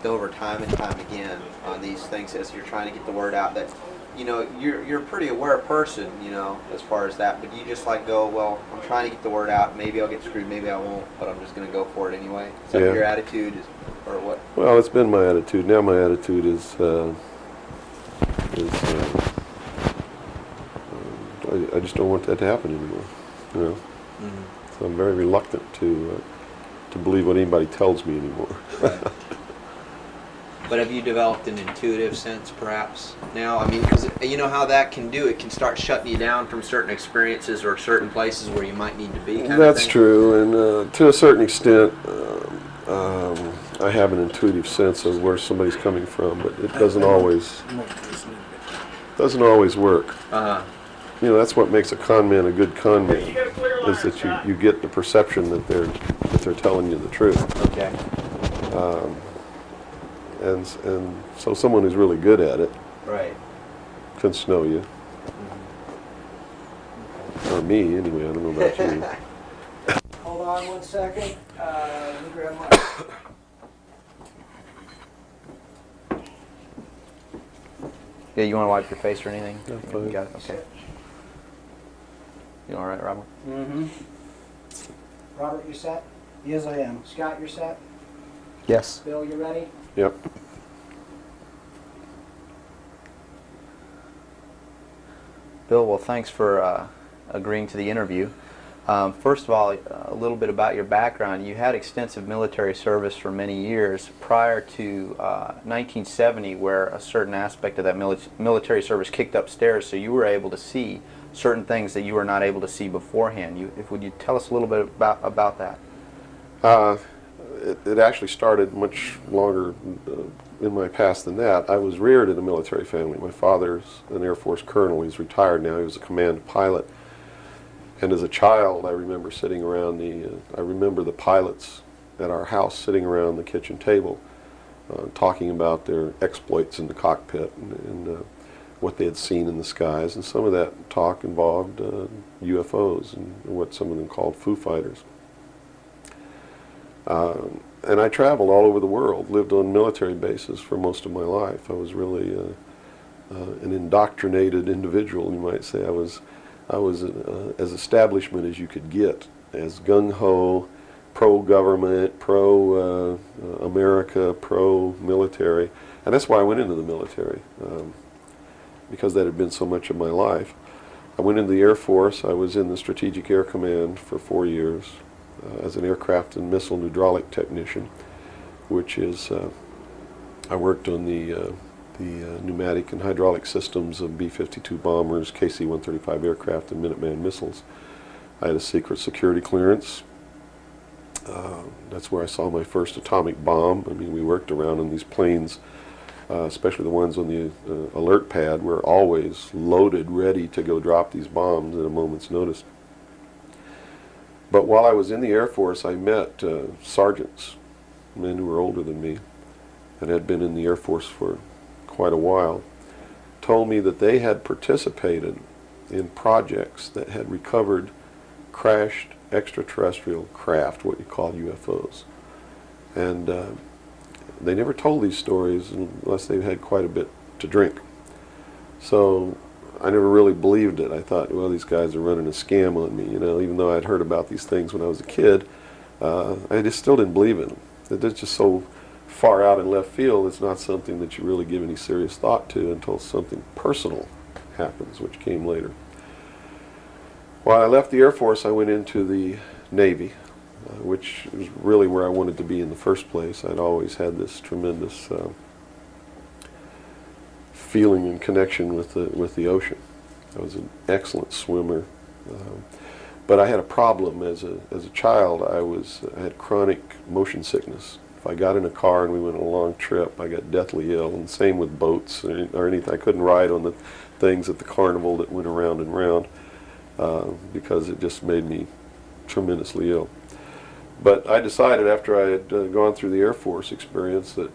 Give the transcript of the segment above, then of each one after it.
over time and time again on these things as you're trying to get the word out that, you know, you're a pretty aware person, you know, as far as that, but you just like go, well, I'm trying to get the word out, maybe I'll get screwed, maybe I won't, but I'm just going to go for it anyway. Is that your attitude, or what? Well, it's been my attitude. Now my attitude is I just don't want that to happen anymore, you know. Mm-hmm. So I'm very reluctant to believe what anybody tells me anymore. Right. But have you developed an intuitive sense, perhaps, now? I mean, because you know how that can do. It can start shutting you down from certain experiences or certain places where you might need to be. That's true, and to a certain extent, I have an intuitive sense of where somebody's coming from, but it doesn't always work. You know, that's what makes a con man a good con man, is that you get the perception that they're telling you the truth. Okay. And so someone who's really good at it, right, can snow you. Mm-hmm. Or me, anyway. I don't know about you. Hold on 1 second. Let me grab my... Yeah, you want to wipe your face or anything? Yeah, you got it? Okay. You all right, Robert? Mm-hmm. Robert, you set? Yes, I am. Scott, you're set? Yes. Bill, you ready? Yep. Bill, well, thanks for agreeing to the interview. First of all, a little bit about your background. You had extensive military service for many years prior to 1970, where a certain aspect of that military service kicked upstairs, so you were able to see certain things that you were not able to see beforehand. Would you tell us a little bit about that? It actually started much longer in my past than that. I was reared in a military family. My father's an Air Force colonel. He's retired now. He was a command pilot. And as a child, I remember sitting around I remember the pilots at our house sitting around the kitchen table talking about their exploits in the cockpit and what they had seen in the skies. And some of that talk involved UFOs and what some of them called Foo Fighters. And I traveled all over the world, lived on military bases for most of my life. I was really an indoctrinated individual, you might say. I was as establishment as you could get, as gung-ho, pro-government, pro-America, pro-military. And that's why I went into the military, because that had been so much of my life. I went into the Air Force. I was in the Strategic Air Command for 4 years as an aircraft and missile and hydraulic technician, which is, I worked on the pneumatic and hydraulic systems of B-52 bombers, KC-135 aircraft, and Minuteman missiles. I had a secret security clearance. That's where I saw my first atomic bomb. I mean, we worked around on these planes, especially the ones on the alert pad, were always loaded, ready to go drop these bombs at a moment's notice. But while I was in the Air Force, I met sergeants, men who were older than me, and had been in the Air Force for quite a while, told me that they had participated in projects that had recovered crashed extraterrestrial craft, what you call UFOs. And they never told these stories unless they had quite a bit to drink. So I never really believed it. I thought, well, these guys are running a scam on me, you know, even though I'd heard about these things when I was a kid. I just still didn't believe in them. They're just so far out in left field. It's not something that you really give any serious thought to until something personal happens, which came later. While I left the Air Force, I went into the Navy, which is really where I wanted to be in the first place. I'd always had this tremendous feeling and connection with the ocean. I was an excellent swimmer, but I had a problem as a child. I had chronic motion sickness. If I got in a car and we went on a long trip, I got deathly ill, and same with boats or anything. I couldn't ride on the things at the carnival that went around and round because it just made me tremendously ill. But I decided after I had gone through the Air Force experience that,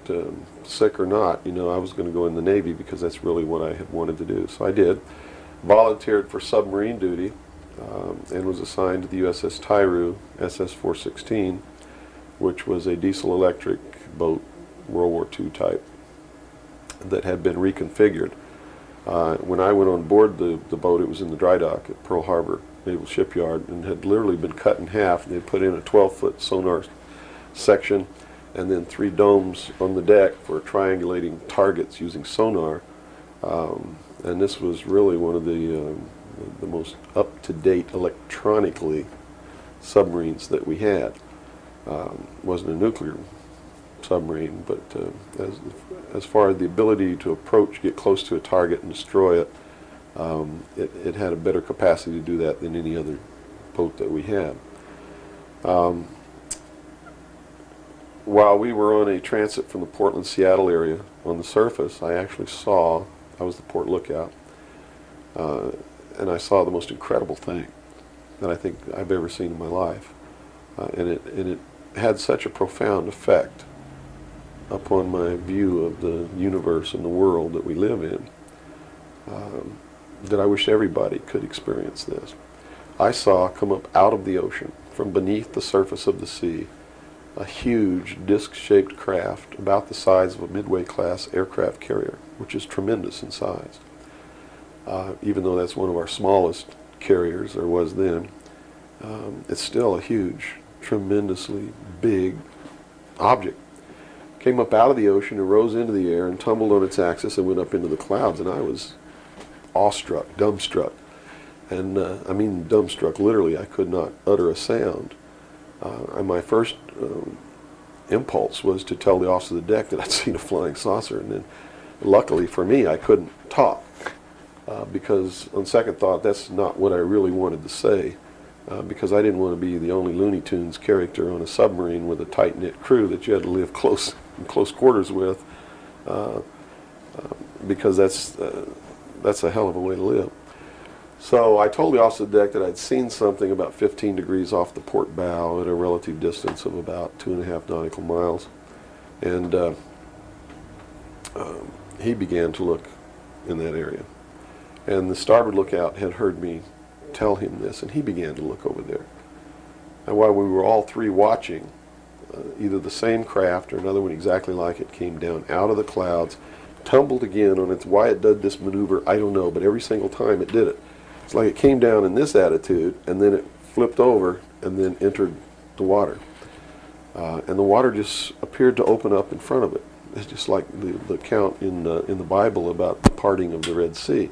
sick or not, you know, I was going to go in the Navy because that's really what I had wanted to do. So I did. Volunteered for submarine duty and was assigned to the USS Tyru, SS-416, which was a diesel-electric boat World War II type, that had been reconfigured. When I went on board the boat, it was in the dry dock at Pearl Harbor Naval Shipyard, and had literally been cut in half, and they put in a 12-foot sonar section and then 3 domes on the deck for triangulating targets using sonar. And this was really one of the most up-to-date electronically submarines that we had. Wasn't a nuclear submarine, but as far as the ability to approach, get close to a target and destroy it, it had a better capacity to do that than any other boat that we had. While we were on a transit from the Portland-Seattle area on the surface, I actually saw, I was the port lookout, and I saw the most incredible thing that I think I've ever seen in my life. And it had such a profound effect upon my view of the universe and the world that we live in, that I wish everybody could experience this. I saw come up out of the ocean, from beneath the surface of the sea, a huge disc-shaped craft about the size of a Midway-class aircraft carrier, which is tremendous in size. Even though that's one of our smallest carriers, or was then, it's still a huge, tremendously big object. Came up out of the ocean and rose into the air and tumbled on its axis and went up into the clouds, and I was awestruck, dumbstruck. And I mean dumbstruck, literally. I could not utter a sound. And my first impulse was to tell the officer of the deck that I'd seen a flying saucer, and then luckily for me I couldn't talk, because on second thought that's not what I really wanted to say, because I didn't want to be the only Looney Tunes character on a submarine with a tight-knit crew that you had to live in close quarters with, because that's a hell of a way to live. So I told the officer of the deck that I'd seen something about 15 degrees off the port bow at a relative distance of about 2.5 nautical miles. And he began to look in that area. And the starboard lookout had heard me tell him this, and he began to look over there. And while we were all three watching, either the same craft or another one exactly like it came down out of the clouds, tumbled again on its, why it did this maneuver, I don't know, but every single time it did it. It's like it came down in this attitude, and then it flipped over, and then entered the water. And the water just appeared to open up in front of it. It's just like the account in the Bible about the parting of the Red Sea.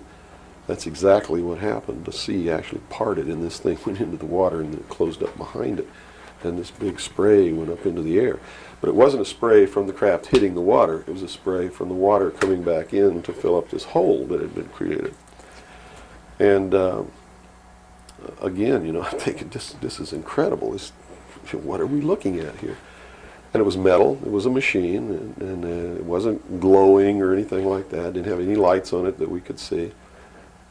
That's exactly what happened. The sea actually parted, and this thing went into the water, and then it closed up behind it. And this big spray went up into the air. But it wasn't a spray from the craft hitting the water. It was a spray from the water coming back in to fill up this hole that had been created. And again, I'm thinking, this is incredible. What are we looking at here? And it was metal. It was a machine, and it wasn't glowing or anything like that. It didn't have any lights on it that we could see.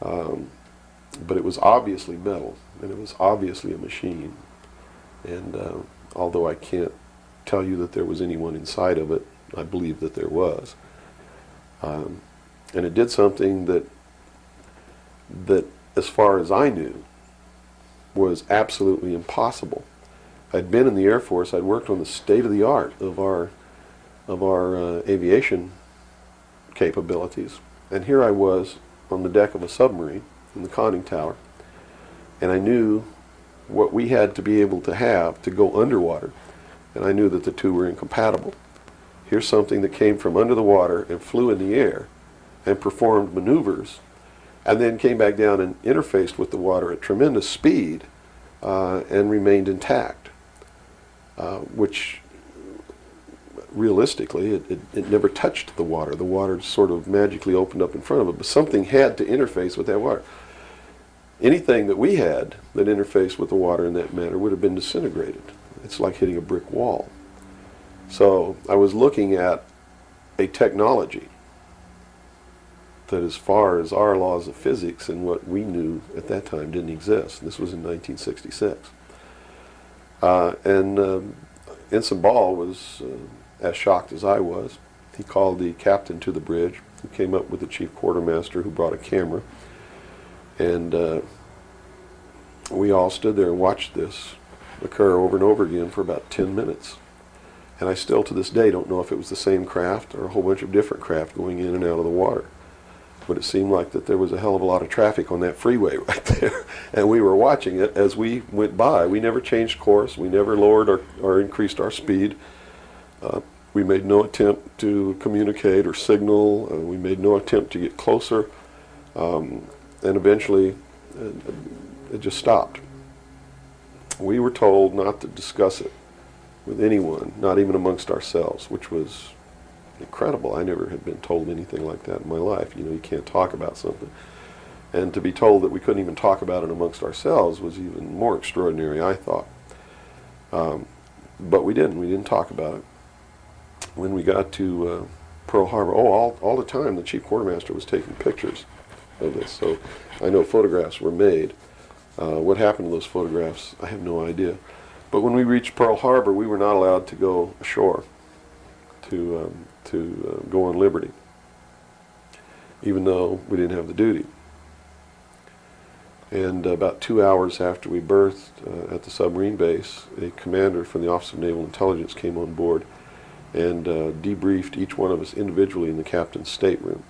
But it was obviously metal, and it was obviously a machine. And although I can't tell you that there was anyone inside of it, I believe that there was. And it did something that, as far as I knew, was absolutely impossible. I'd been in the Air Force. I'd worked on the state-of-the-art of our aviation capabilities. And here I was on the deck of a submarine in the conning tower, and I knew what we had to be able to have to go underwater, and I knew that the two were incompatible. Here's something that came from under the water and flew in the air and performed maneuvers, and then came back down and interfaced with the water at tremendous speed and remained intact, which realistically it never touched the water. The water sort of magically opened up in front of it, but something had to interface with that water. Anything that we had that interfaced with the water in that manner would have been disintegrated. It's like hitting a brick wall. So I was looking at a technology that, as far as our laws of physics and what we knew at that time, didn't exist. This was in 1966. Ensign Ball was as shocked as I was. He called the captain to the bridge, who came up with the chief quartermaster, who brought a camera. And we all stood there and watched this occur over and over again for about 10 minutes. And I still to this day don't know if it was the same craft or a whole bunch of different craft going in and out of the water. But it seemed like that there was a hell of a lot of traffic on that freeway right there. And we were watching it as we went by. We never changed course. We never lowered or increased our speed. We made no attempt to communicate or signal. We made no attempt to get closer. And eventually, it just stopped. We were told not to discuss it with anyone, not even amongst ourselves, which was incredible. I never had been told anything like that in my life. You know, you can't talk about something. And to be told that we couldn't even talk about it amongst ourselves was even more extraordinary, I thought. But we didn't. We didn't talk about it. When we got to Pearl Harbor, all the time the chief quartermaster was taking pictures of this. So I know photographs were made. What happened to those photographs, I have no idea. But when we reached Pearl Harbor, we were not allowed to go ashore to go on liberty, even though we didn't have the duty. And about 2 hours after we berthed at the submarine base, a commander from the Office of Naval Intelligence came on board and debriefed each one of us individually in the captain's stateroom.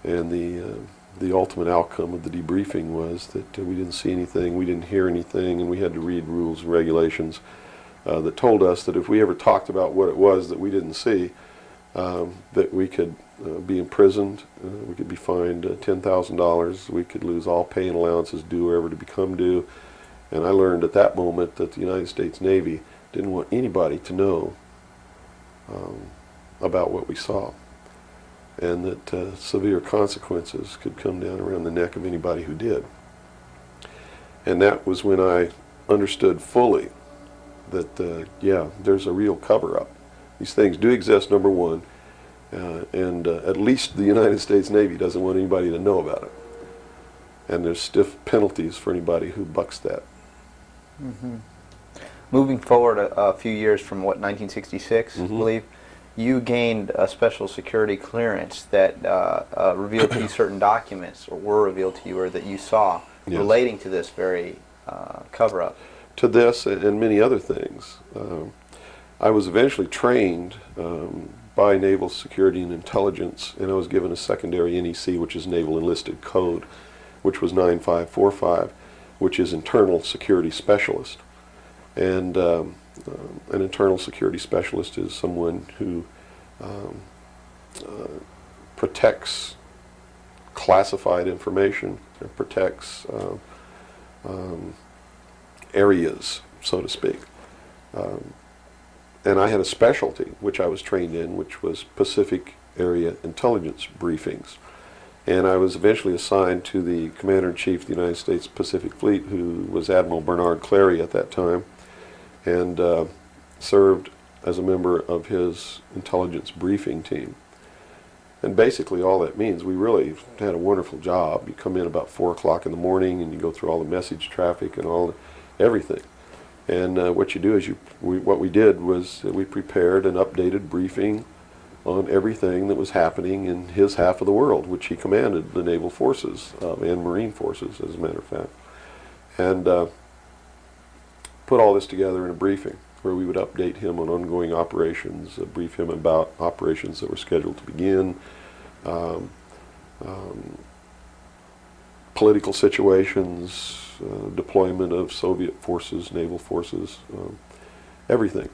And the ultimate outcome of the debriefing was that we didn't see anything, we didn't hear anything, and we had to read rules and regulations that told us that if we ever talked about what it was that we didn't see, that we could be imprisoned, we could be fined $10,000, we could lose all pay and allowances due or ever to become due. And I learned at that moment that the United States Navy didn't want anybody to know about what we saw, and that severe consequences could come down around the neck of anybody who did. And that was when I understood fully that, yeah, there's a real cover-up. These things do exist, number one, and at least the United States Navy doesn't want anybody to know about it. And there's stiff penalties for anybody who bucks that. Mm-hmm. Moving forward a few years from, what, 1966, I believe, you gained a special security clearance that revealed to you certain documents, or were revealed to you, or that you saw, yes, relating to this very cover-up. To this and many other things. I was eventually trained by Naval Security and Intelligence, and I was given a secondary NEC, which is Naval Enlisted Code, which was 9545, which is Internal Security Specialist. And an internal security specialist is someone who protects classified information and protects areas, so to speak. And I had a specialty, which I was trained in, which was Pacific Area Intelligence Briefings. And I was eventually assigned to the Commander-in-Chief of the United States Pacific Fleet, who was Admiral Bernard Clary at that time, and served as a member of his intelligence briefing team. And basically all that means, we really had a wonderful job. You come in about 4 o'clock in the morning and you go through all the message traffic and everything. And what you do is what we did was we prepared an updated briefing on everything that was happening in his half of the world, which he commanded the naval forces and marine forces, as a matter of fact. And put all this together in a briefing where we would update him on ongoing operations, brief him about operations that were scheduled to begin, political situations, deployment of Soviet forces, naval forces, everything.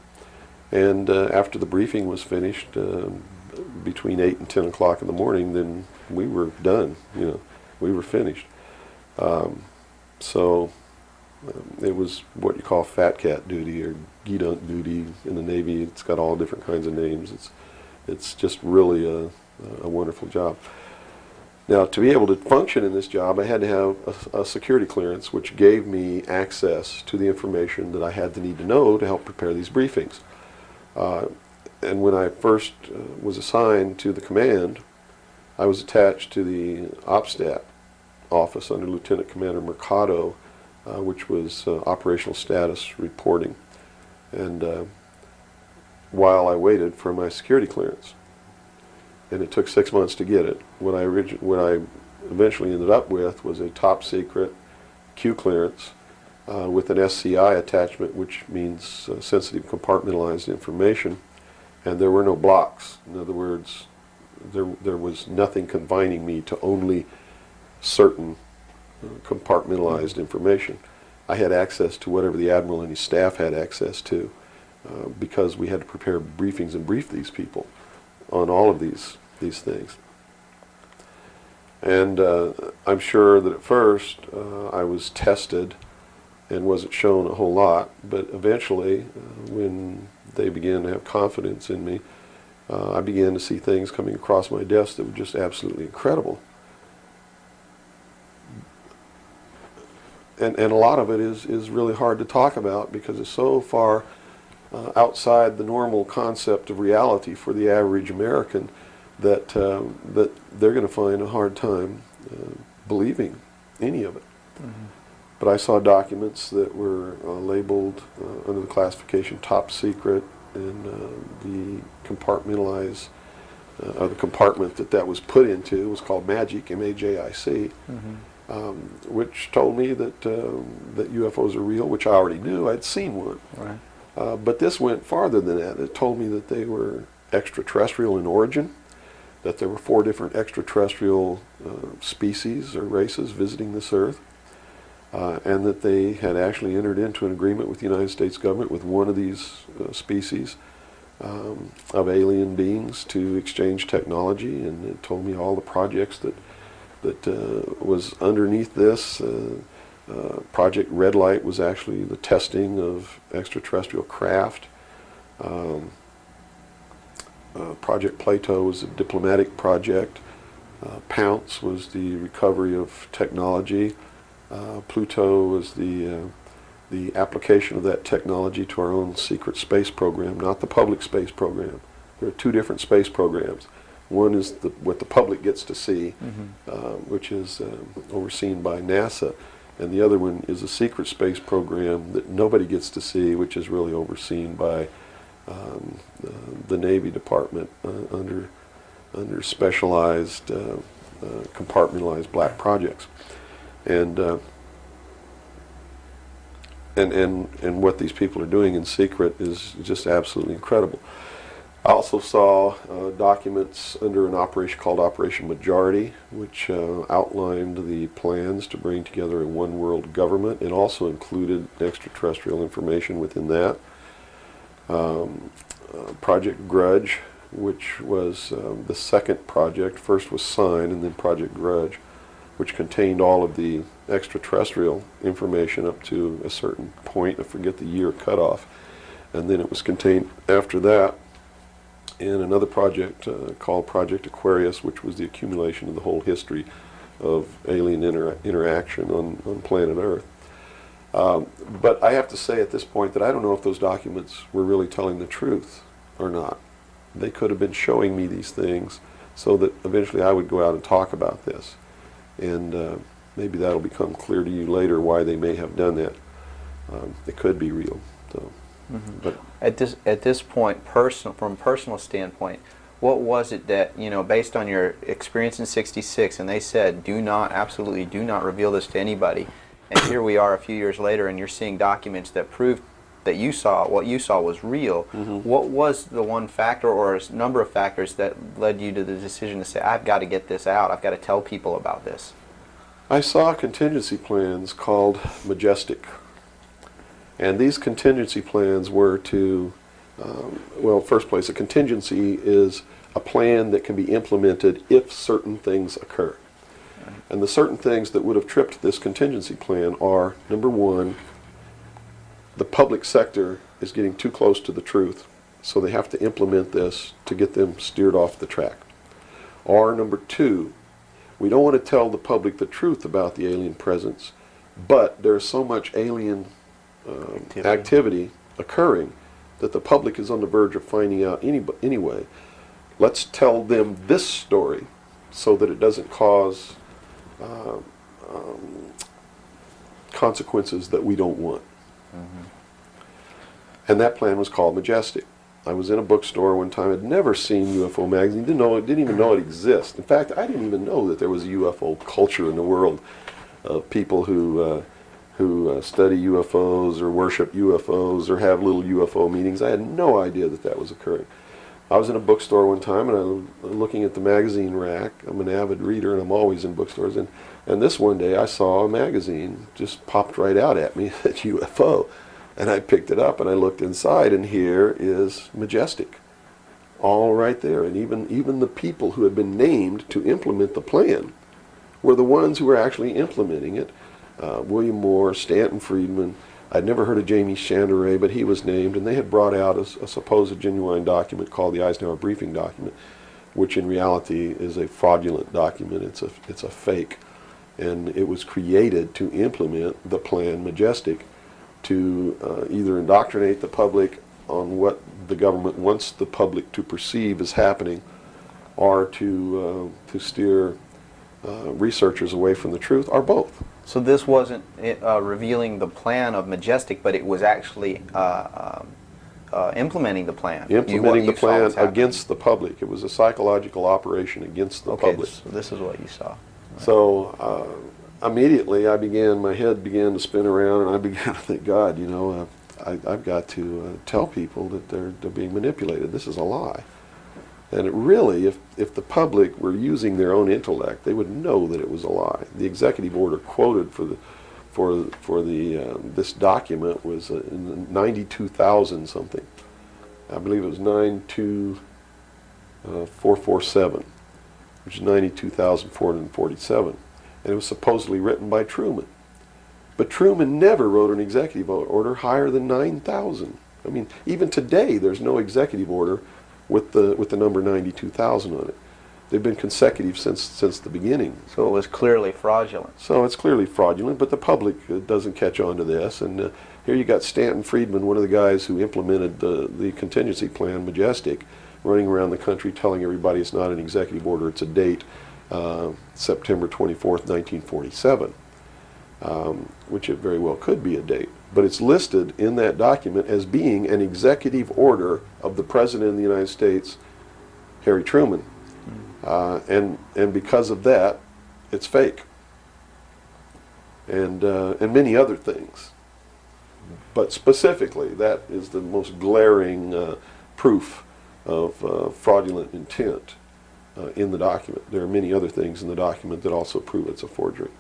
And after the briefing was finished, between 8 and 10 o'clock in the morning, then we were done, we were finished. It was what you call fat cat duty or gedunk duty in the Navy. It's got all different kinds of names. It's just really a wonderful job. Now, to be able to function in this job, I had to have a security clearance, which gave me access to the information that I had the need to know to help prepare these briefings. And when I first was assigned to the command, I was attached to the OPSTAT office under Lieutenant Commander Mercado, which was operational status reporting, and while I waited for my security clearance, and it took 6 months to get it. What I eventually ended up with was a top secret Q clearance with an SCI attachment, which means sensitive compartmentalized information, and there were no blocks. In other words, there was nothing confining me to only certain compartmentalized information. I had access to whatever the admiral and his staff had access to, because we had to prepare briefings and brief these people on all of these things. And I'm sure that at first I was tested and wasn't shown a whole lot, but eventually when they began to have confidence in me, I began to see things coming across my desk that were just absolutely incredible. And a lot of it is really hard to talk about because it's so far outside the normal concept of reality for the average American that that they're going to find a hard time believing any of it. Mm-hmm. But I saw documents that were labeled under the classification top secret, and the compartmentalized the compartment that was put into was called Magic, M-A-J-I-C. Mm-hmm. Which told me that that UFOs are real, which I already knew. I'd seen one. Right. But this went farther than that. It told me that they were extraterrestrial in origin, that there were 4 different extraterrestrial species or races visiting this Earth, and that they had actually entered into an agreement with the United States government with one of these species of alien beings to exchange technology, and it told me all the projects that was underneath this. Project Red Light was actually the testing of extraterrestrial craft. Project Plato was a diplomatic project. Pounce was the recovery of technology. Pluto was the application of that technology to our own secret space program, not the public space program. There are 2 different space programs. One is what the public gets to see, mm-hmm. Which is overseen by NASA, and the other one is a secret space program that nobody gets to see, which is really overseen by the Navy Department under specialized compartmentalized black projects, and what these people are doing in secret is just absolutely incredible. I also saw documents under an operation called Operation Majority, which outlined the plans to bring together a one-world government. It also included extraterrestrial information within that. Project Grudge, which was the second project. First was Sign, and then Project Grudge, which contained all of the extraterrestrial information up to a certain point. I forget the year cutoff. And then it was contained after that in another project called Project Aquarius, which was the accumulation of the whole history of alien interaction on planet Earth. But I have to say at this point that I don't know if those documents were really telling the truth or not. They could have been showing me these things so that eventually I would go out and talk about this. And maybe that'll become clear to you later why they may have done that. It could be real. So. Mm-hmm. But at this point, from a personal standpoint, what was it that, based on your experience in '66, and they said, absolutely do not reveal this to anybody, and here we are a few years later, and you're seeing documents that proved that what you saw was real. Mm-hmm. What was the one factor or a number of factors that led you to the decision to say, I've got to get this out, I've got to tell people about this? I saw contingency plans called Majestic. And these contingency plans were to, first place, a contingency is a plan that can be implemented if certain things occur. Right. And the certain things that would have tripped this contingency plan are, number one, the public sector is getting too close to the truth, so they have to implement this to get them steered off the track. Or number two, we don't want to tell the public the truth about the alien presence, but there's so much alien activity occurring that the public is on the verge of finding out anyway. Let's tell them this story so that it doesn't cause consequences that we don't want. Mm-hmm. And that plan was called Majestic. I was in a bookstore one time. I'd never seen UFO magazine. Didn't even know it existed. In fact, I didn't even know that there was a UFO culture in the world of people who who study UFOs or worship UFOs or have little UFO meetings. I had no idea that that was occurring. I was in a bookstore one time and I was looking at the magazine rack. I'm an avid reader and I'm always in bookstores. And this one day I saw a magazine just popped right out at me, at UFO. And I picked it up and I looked inside and here is Majestic. All right there. And even the people who had been named to implement the plan were the ones who were actually implementing it. William Moore, Stanton Friedman. I'd never heard of Jamie Chanderay, but he was named, and they had brought out a supposed genuine document called the Eisenhower Briefing document, which in reality is a fraudulent document. It's a fake, and it was created to implement the plan Majestic to either indoctrinate the public on what the government wants the public to perceive as happening, or to steer researchers away from the truth, or both. So this wasn't revealing the plan of Majestic, but it was actually implementing the plan. Implementing the plan against the public. It was a psychological operation against the public. So this is what you saw. Right. So immediately my head began to spin around, and I began to think, God, I've got to tell people that they're being manipulated. This is a lie. And it really, if the public were using their own intellect, they would know that it was a lie. The executive order quoted for this document was in 92,000 something. I believe it was 92447, which is 92,447, and it was supposedly written by Truman. But Truman never wrote an executive order higher than 9,000. I mean, even today, there's no executive order with the number 92,000 on it. They've been consecutive since the beginning. So it was clearly fraudulent. So it's clearly fraudulent, but the public doesn't catch on to this. And here you got Stanton Friedman, one of the guys who implemented the contingency plan, Majestic, running around the country telling everybody it's not an executive order, it's a date, September 24th, 1947, which it very well could be a date. But it's listed in that document as being an executive order of the President of the United States, Harry Truman. And because of that, it's fake. And many other things. But specifically, that is the most glaring proof of fraudulent intent in the document. There are many other things in the document that also prove it's a forgery.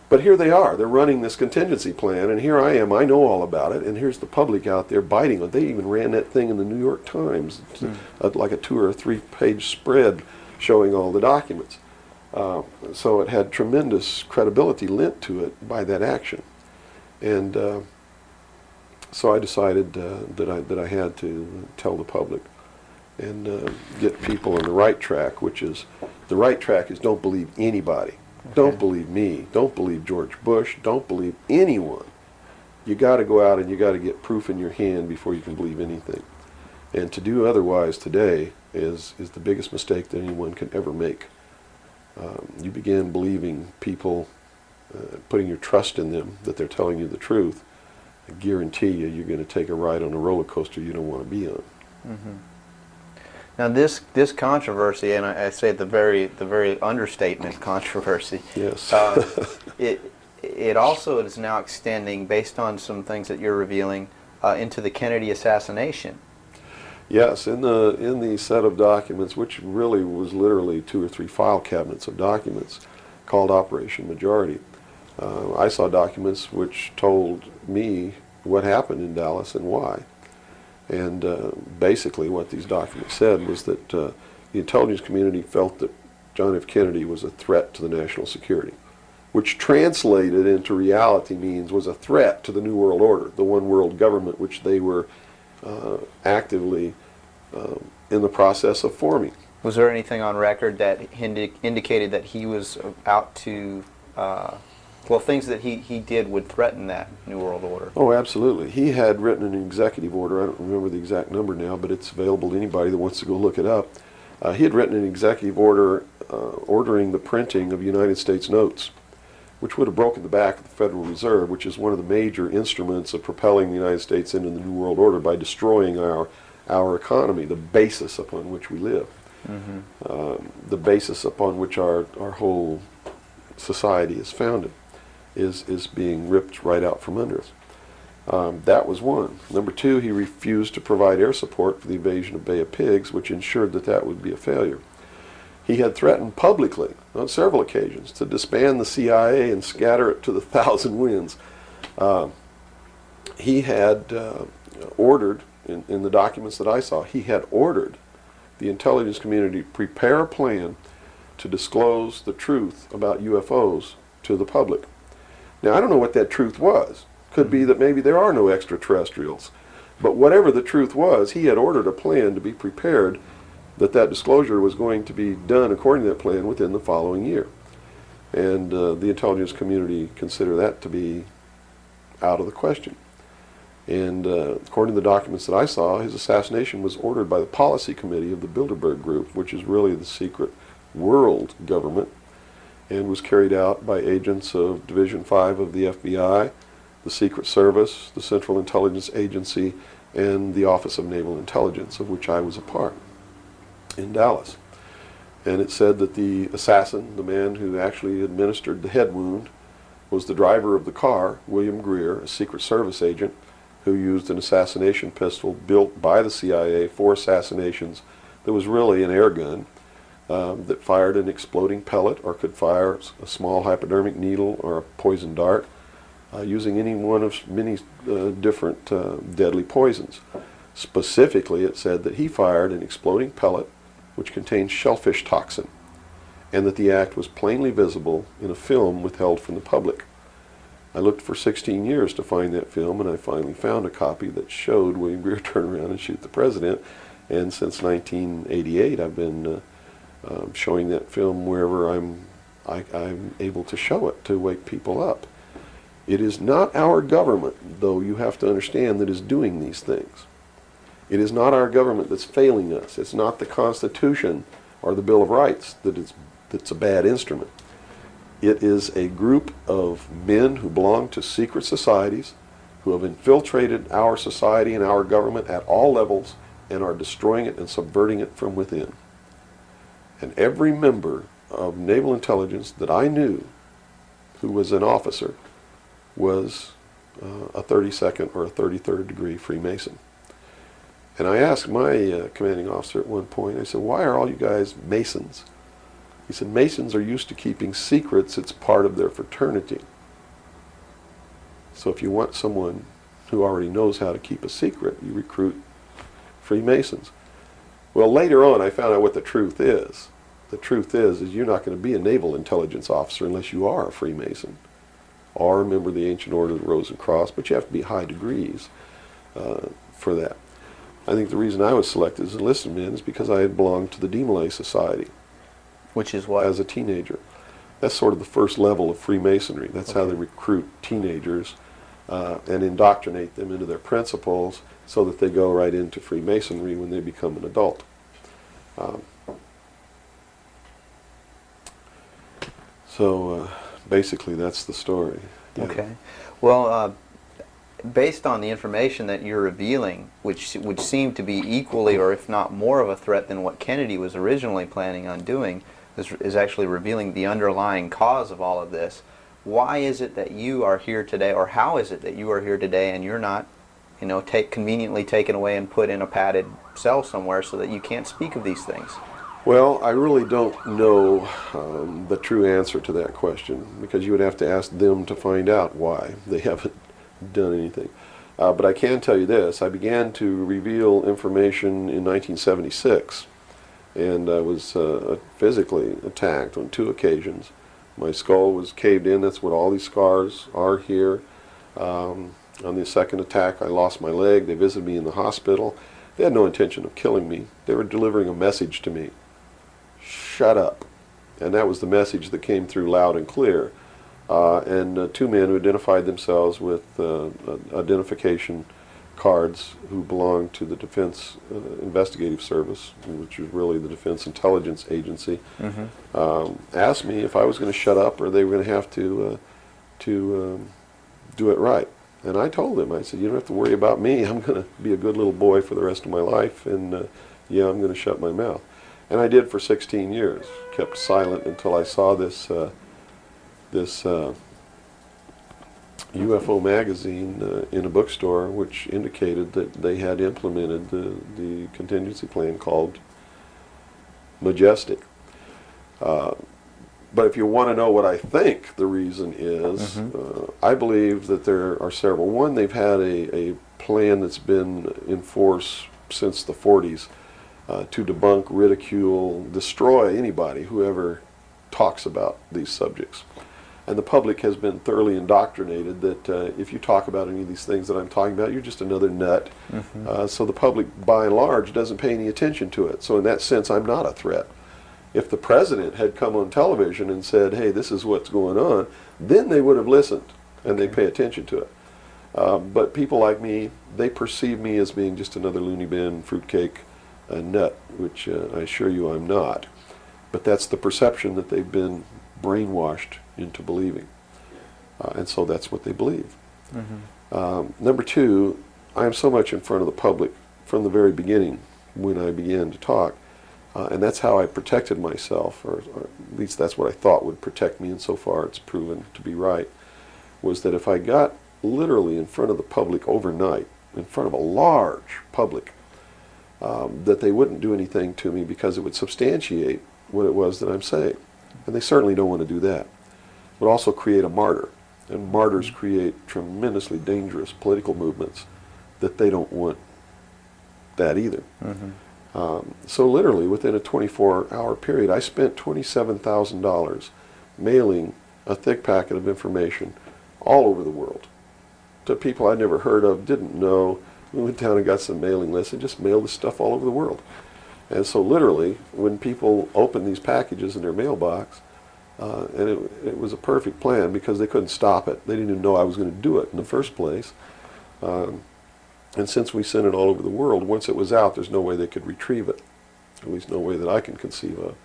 But here they are. They're running this contingency plan, and here I am. I know all about it, and here's the public out there biting on it. They even ran that thing in the New York Times, like a 2 or 3 page spread showing all the documents. So it had tremendous credibility lent to it by that action. And so I decided that I had to tell the public and get people on the right track, which is, the right track is don't believe anybody. Okay. Don't believe me. Don't believe George Bush. Don't believe anyone. You got to go out and you got to get proof in your hand before you can believe anything. And to do otherwise today is the biggest mistake that anyone can ever make. You begin believing people, putting your trust in them, that they're telling you the truth. I guarantee you're going to take a ride on a roller coaster you don't want to be on. Mm-hmm. Now this controversy, and I say the very understatement controversy. Yes. It also is now extending, based on some things that you're revealing, into the Kennedy assassination. Yes, in the set of documents, which really was literally 2 or 3 file cabinets of documents, called Operation Majority, I saw documents which told me what happened in Dallas and why. And basically what these documents said was that the intelligence community felt that John F. Kennedy was a threat to the national security, which translated into reality means was a threat to the New World Order, the one world government which they were actively in the process of forming. Was there anything on record that indicated that he was out to, well, things that he did would threaten that New World Order? Oh, absolutely. He had written an executive order. I don't remember the exact number now, but it's available to anybody that wants to go look it up. He had written an executive order ordering the printing of United States notes, which would have broken the back of the Federal Reserve, which is one of the major instruments of propelling the United States into the New World Order by destroying our economy, the basis upon which we live, the basis upon which our whole society is founded. is being ripped right out from under us. That was one. Number two, he refused to provide air support for the invasion of Bay of Pigs, which ensured that that would be a failure. He had threatened publicly on several occasions to disband the CIA and scatter it to the thousand winds. He had ordered, in the documents that I saw, he had ordered the intelligence community to prepare a plan to disclose the truth about UFOs to the public. Now, I don't know what that truth was. Could be that maybe there are no extraterrestrials. But whatever the truth was, he had ordered a plan to be prepared that that disclosure was going to be done according to that plan within the following year. And the intelligence community consider that to be out of the question. And according to the documents that I saw, his assassination was ordered by the policy committee of the Bilderberg Group, which is really the secret world government, and was carried out by agents of Division 5 of the FBI, the Secret Service, the Central Intelligence Agency, and the Office of Naval Intelligence, of which I was a part, in Dallas. And it said that the assassin, the man who actually administered the head wound, was the driver of the car, William Greer, a Secret Service agent, who used an assassination pistol built by the CIA for assassinations that was really an air gun that fired an exploding pellet or could fire a small hypodermic needle or a poison dart, using any one of many different deadly poisons. Specifically, it said that he fired an exploding pellet which contained shellfish toxin, and that the act was plainly visible in a film withheld from the public. I looked for 16 years to find that film, and I finally found a copy that showed William Greer turn around and shoot the president. And since 1988, I've been showing that film wherever I'm able to show it to wake people up. It is not our government, though you have to understand, that is doing these things. It is not our government that's failing us. It's not the Constitution or the Bill of Rights that's a bad instrument. It is a group of men who belong to secret societies who have infiltrated our society and our government at all levels and are destroying it and subverting it from within. And every member of naval intelligence that I knew who was an officer was a 32nd or a 33rd degree Freemason. And I asked my commanding officer at one point, I said, why are all you guys Masons? He said, Masons are used to keeping secrets. It's part of their fraternity. So if you want someone who already knows how to keep a secret, you recruit Freemasons. Well, later on, I found out what the truth is. The truth is you're not going to be a naval intelligence officer unless you are a Freemason or a member of the Ancient Order of the Rose and Cross, but you have to be high degrees for that. I think the reason I was selected as a enlisted man is because I had belonged to the Demolay Society. Which is what? As a teenager. That's sort of the first level of Freemasonry. That's how they recruit teenagers and indoctrinate them into their principles so that they go right into Freemasonry when they become an adult. So basically that's the story. Yeah. Okay. Well, based on the information that you're revealing, which would seem to be equally or if not more of a threat than what Kennedy was originally planning on doing, is actually revealing the underlying cause of all of this. Why is it that you are here today, or how is it that you are here today and you're not, you know, conveniently taken away and put in a padded cell somewhere so that you can't speak of these things? Well, I really don't know the true answer to that question, because you would have to ask them to find out why they haven't done anything. But I can tell you this, I began to reveal information in 1976, and I was physically attacked on 2 occasions. My skull was caved in, that's what all these scars are here. On the second attack I lost my leg, they visited me in the hospital. They had no intention of killing me, they were delivering a message to me. Shut up. And that was the message that came through loud and clear. And 2 men who identified themselves with identification cards who belonged to the Defense Investigative Service, which is really the Defense Intelligence Agency, asked me if I was going to shut up or they were going to have to do it right. And I told them, I said, you don't have to worry about me. I'm going to be a good little boy for the rest of my life, and yeah, I'm going to shut my mouth. And I did for 16 years, kept silent until I saw this UFO magazine in a bookstore, which indicated that they had implemented the contingency plan called Majestic. But if you want to know what I think the reason is, I believe that there are several. One, they've had a plan that's been in force since the 40s to debunk, ridicule, destroy anybody who ever talks about these subjects. And the public has been thoroughly indoctrinated that if you talk about any of these things that I'm talking about, you're just another nut. So the public, by and large, doesn't pay any attention to it. So in that sense, I'm not a threat. If the president had come on television and said, hey, this is what's going on, then they would have listened and they'd pay attention to it. But people like me, they perceive me as being just another loony bin, fruitcake, nut, which I assure you I'm not. But that's the perception that they've been brainwashed into believing. And so that's what they believe. Number two, I am so much in front of the public from the very beginning when I began to talk. And that's how I protected myself, or at least that's what I thought would protect me, and so far it's proven to be right, was that if I got literally in front of the public overnight, in front of a large public, that they wouldn't do anything to me because it would substantiate what it was that I'm saying. And they certainly don't want to do that. It would also create a martyr, and martyrs create tremendously dangerous political movements that they don't want that either. So literally within a 24-hour period, I spent $27,000 mailing a thick packet of information all over the world to people I'd never heard of, didn't know. We went down and got some mailing lists and just mailed this stuff all over the world. And so literally, when people opened these packages in their mailbox, and it was a perfect plan because they couldn't stop it. They didn't even know I was going to do it in the first place. And since we sent it all over the world, once it was out, there's no way they could retrieve it. At least no way that I can conceive of.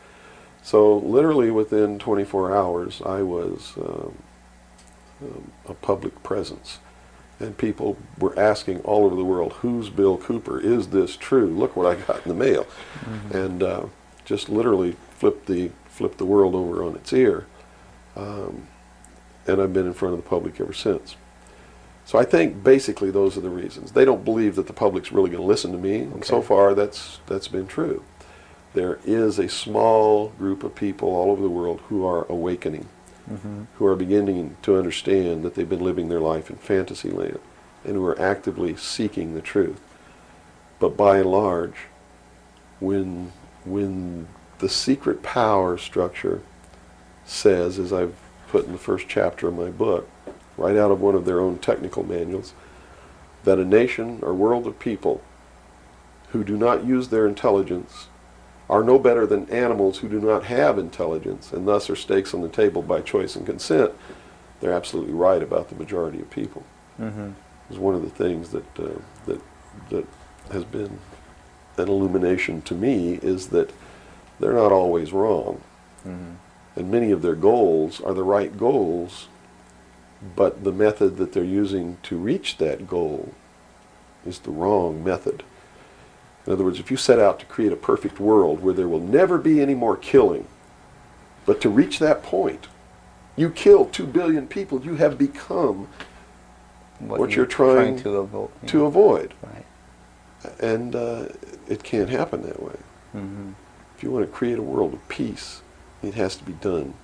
So literally within 24 hours, I was a public presence. And people were asking all over the world, who's Bill Cooper? Is this true? Look what I got in the mail. And just literally flipped the world over on its ear. And I've been in front of the public ever since. So I think basically those are the reasons. They don't believe that the public's really going to listen to me, and so far that's been true. There is a small group of people all over the world who are awakening, who are beginning to understand that they've been living their life in fantasy land, and who are actively seeking the truth. But by and large, when the secret power structure says, as I've put in the first chapter of my book, right out of one of their own technical manuals, that a nation or world of people who do not use their intelligence are no better than animals who do not have intelligence, and thus are stakes on the table by choice and consent, they're absolutely right about the majority of people. It's one of the things that has been an illumination to me, is that they're not always wrong. And many of their goals are the right goals, but the method that they're using to reach that goal is the wrong method. In other words, if you set out to create a perfect world where there will never be any more killing, but to reach that point, you kill 2 billion people, you have become what you're trying to avoid. Right. And it can't happen that way. If you want to create a world of peace, it has to be done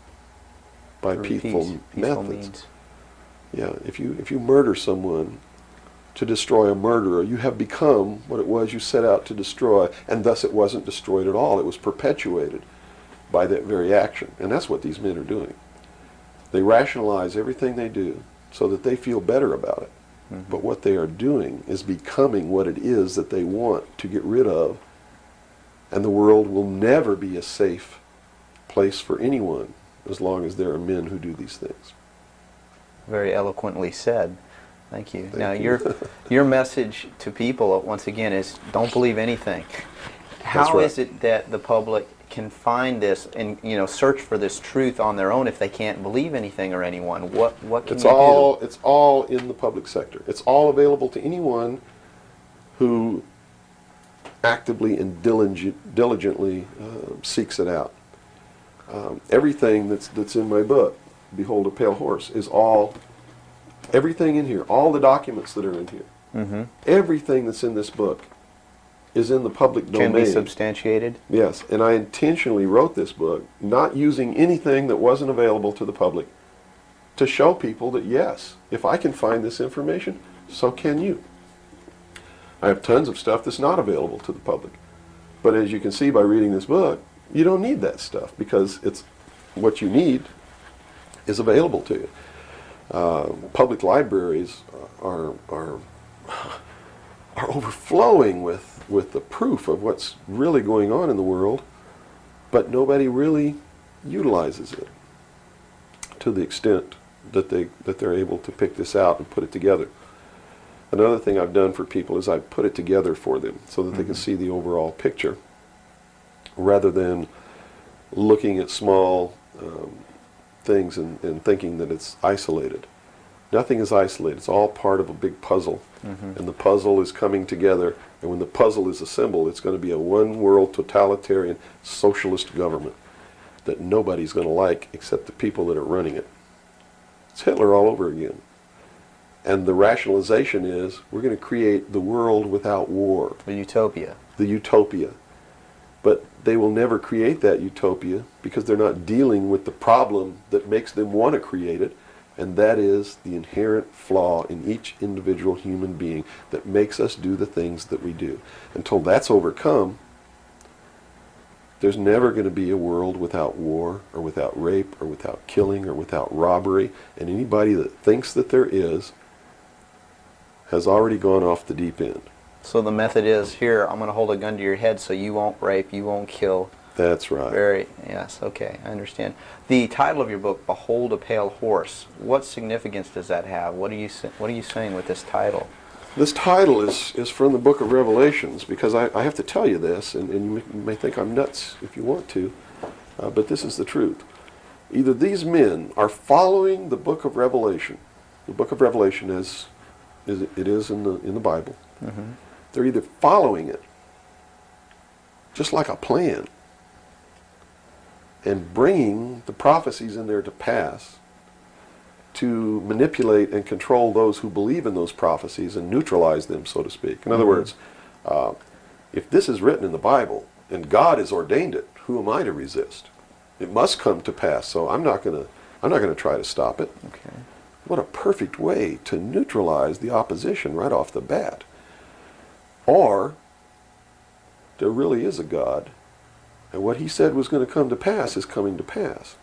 by peaceful methods. Means. Yeah, if you murder someone to destroy a murderer, you have become what it was you set out to destroy, and thus it wasn't destroyed at all. It was perpetuated by that very action. And that's what these men are doing. They rationalize everything they do so that they feel better about it. But what they are doing is becoming what it is that they want to get rid of, and the world will never be a safe place for anyone as long as there are men who do these things. Very eloquently said. Thank you. Thank now, you. your message to people, once again, is don't believe anything. How That's right. is it that the public can find this and search for this truth on their own if they can't believe anything or anyone? What can you do? It's all in the public sector. It's all available to anyone who actively and diligently seeks it out. Everything that's in my book, Behold a Pale Horse, is all Everything in here, all the documents that are in here, everything that's in this book is in the public domain. Can be substantiated? Yes, and I intentionally wrote this book not using anything that wasn't available to the public to show people that, yes, if I can find this information, so can you. I have tons of stuff that's not available to the public. But as you can see by reading this book, you don't need that stuff because it's what you need is available to you. Public libraries are overflowing with the proof of what's really going on in the world, but nobody really utilizes it to the extent that they're able to pick this out and put it together. Another thing I've done for people is I've put it together for them so that they can see the overall picture rather than looking at small things and thinking that it's isolated. Nothing is isolated. It's all part of a big puzzle. And the puzzle is coming together, and when the puzzle is assembled, it's going to be a one-world totalitarian socialist government that nobody's going to like except the people that are running it. It's Hitler all over again. And the rationalization is we're going to create the world without war. The utopia. The utopia. But they will never create that utopia because they're not dealing with the problem that makes them want to create it, and that is the inherent flaw in each individual human being that makes us do the things that we do. Until that's overcome, there's never going to be a world without war or without rape or without killing or without robbery, and anybody that thinks that there is has already gone off the deep end. So the method is, here, I'm going to hold a gun to your head so you won't rape, you won't kill. That's right. Yes, okay, I understand. The title of your book, Behold a Pale Horse, what significance does that have? What are you saying with this title? This title is from the book of Revelations, because I have to tell you this, and you may think I'm nuts if you want to, but this is the truth. Either these men are following the book of Revelation, the book of Revelation as it is in the Bible. They're either following it, just like a plan, and bringing the prophecies in there to pass to manipulate and control those who believe in those prophecies and neutralize them, so to speak. In other words, if this is written in the Bible and God has ordained it, who am I to resist? It must come to pass, so I'm not going to try to stop it. Okay. What a perfect way to neutralize the opposition right off the bat. Or there really is a God, and what he said was going to come to pass is coming to pass.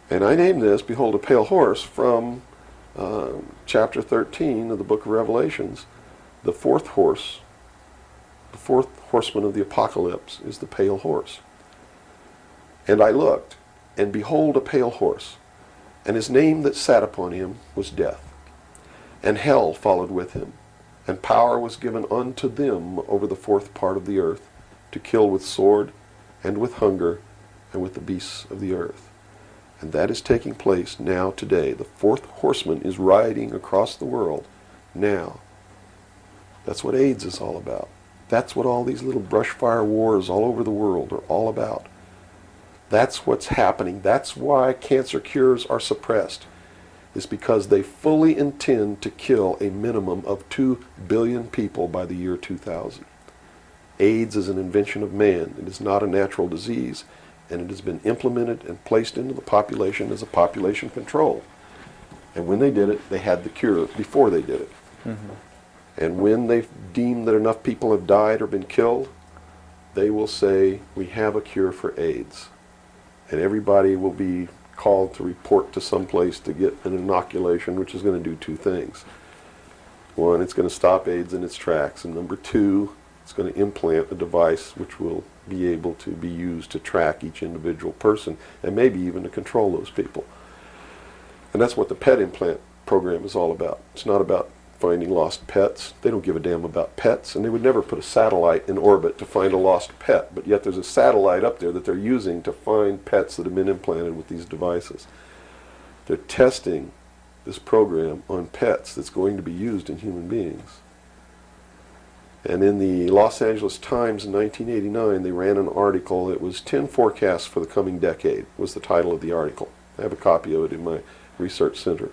And I named this, Behold a Pale Horse, from chapter 13 of the book of Revelations. The fourth horse, the fourth horseman of the apocalypse is the pale horse. And I looked, and behold a pale horse, and his name that sat upon him was Death. And hell followed with him, and power was given unto them over the fourth part of the earth, to kill with sword, and with hunger, and with the beasts of the earth. And that is taking place now today. The fourth horseman is riding across the world now. That's what AIDS is all about. That's what all these little brush fire wars all over the world are all about. That's what's happening. That's why cancer cures are suppressed. It's because they fully intend to kill a minimum of 2 billion people by the year 2000. AIDS is an invention of man. It is not a natural disease, and it has been implemented and placed into the population as a population control. And when they did it, they had the cure before they did it. And when they deem that enough people have died or been killed, they will say, we have a cure for AIDS. And everybody will be called to report to some place to get an inoculation, which is going to do two things. One, it's going to stop AIDS in its tracks. And number two, it's going to implant a device which will be able to be used to track each individual person and maybe even to control those people. And that's what the pet implant program is all about. It's not about finding lost pets. They don't give a damn about pets, and they would never put a satellite in orbit to find a lost pet, but yet there's a satellite up there that they're using to find pets that have been implanted with these devices. They're testing this program on pets that's going to be used in human beings. And in the Los Angeles Times in 1989, they ran an article. It was 10 forecasts for the coming decade, was the title of the article. I have a copy of it in my research center.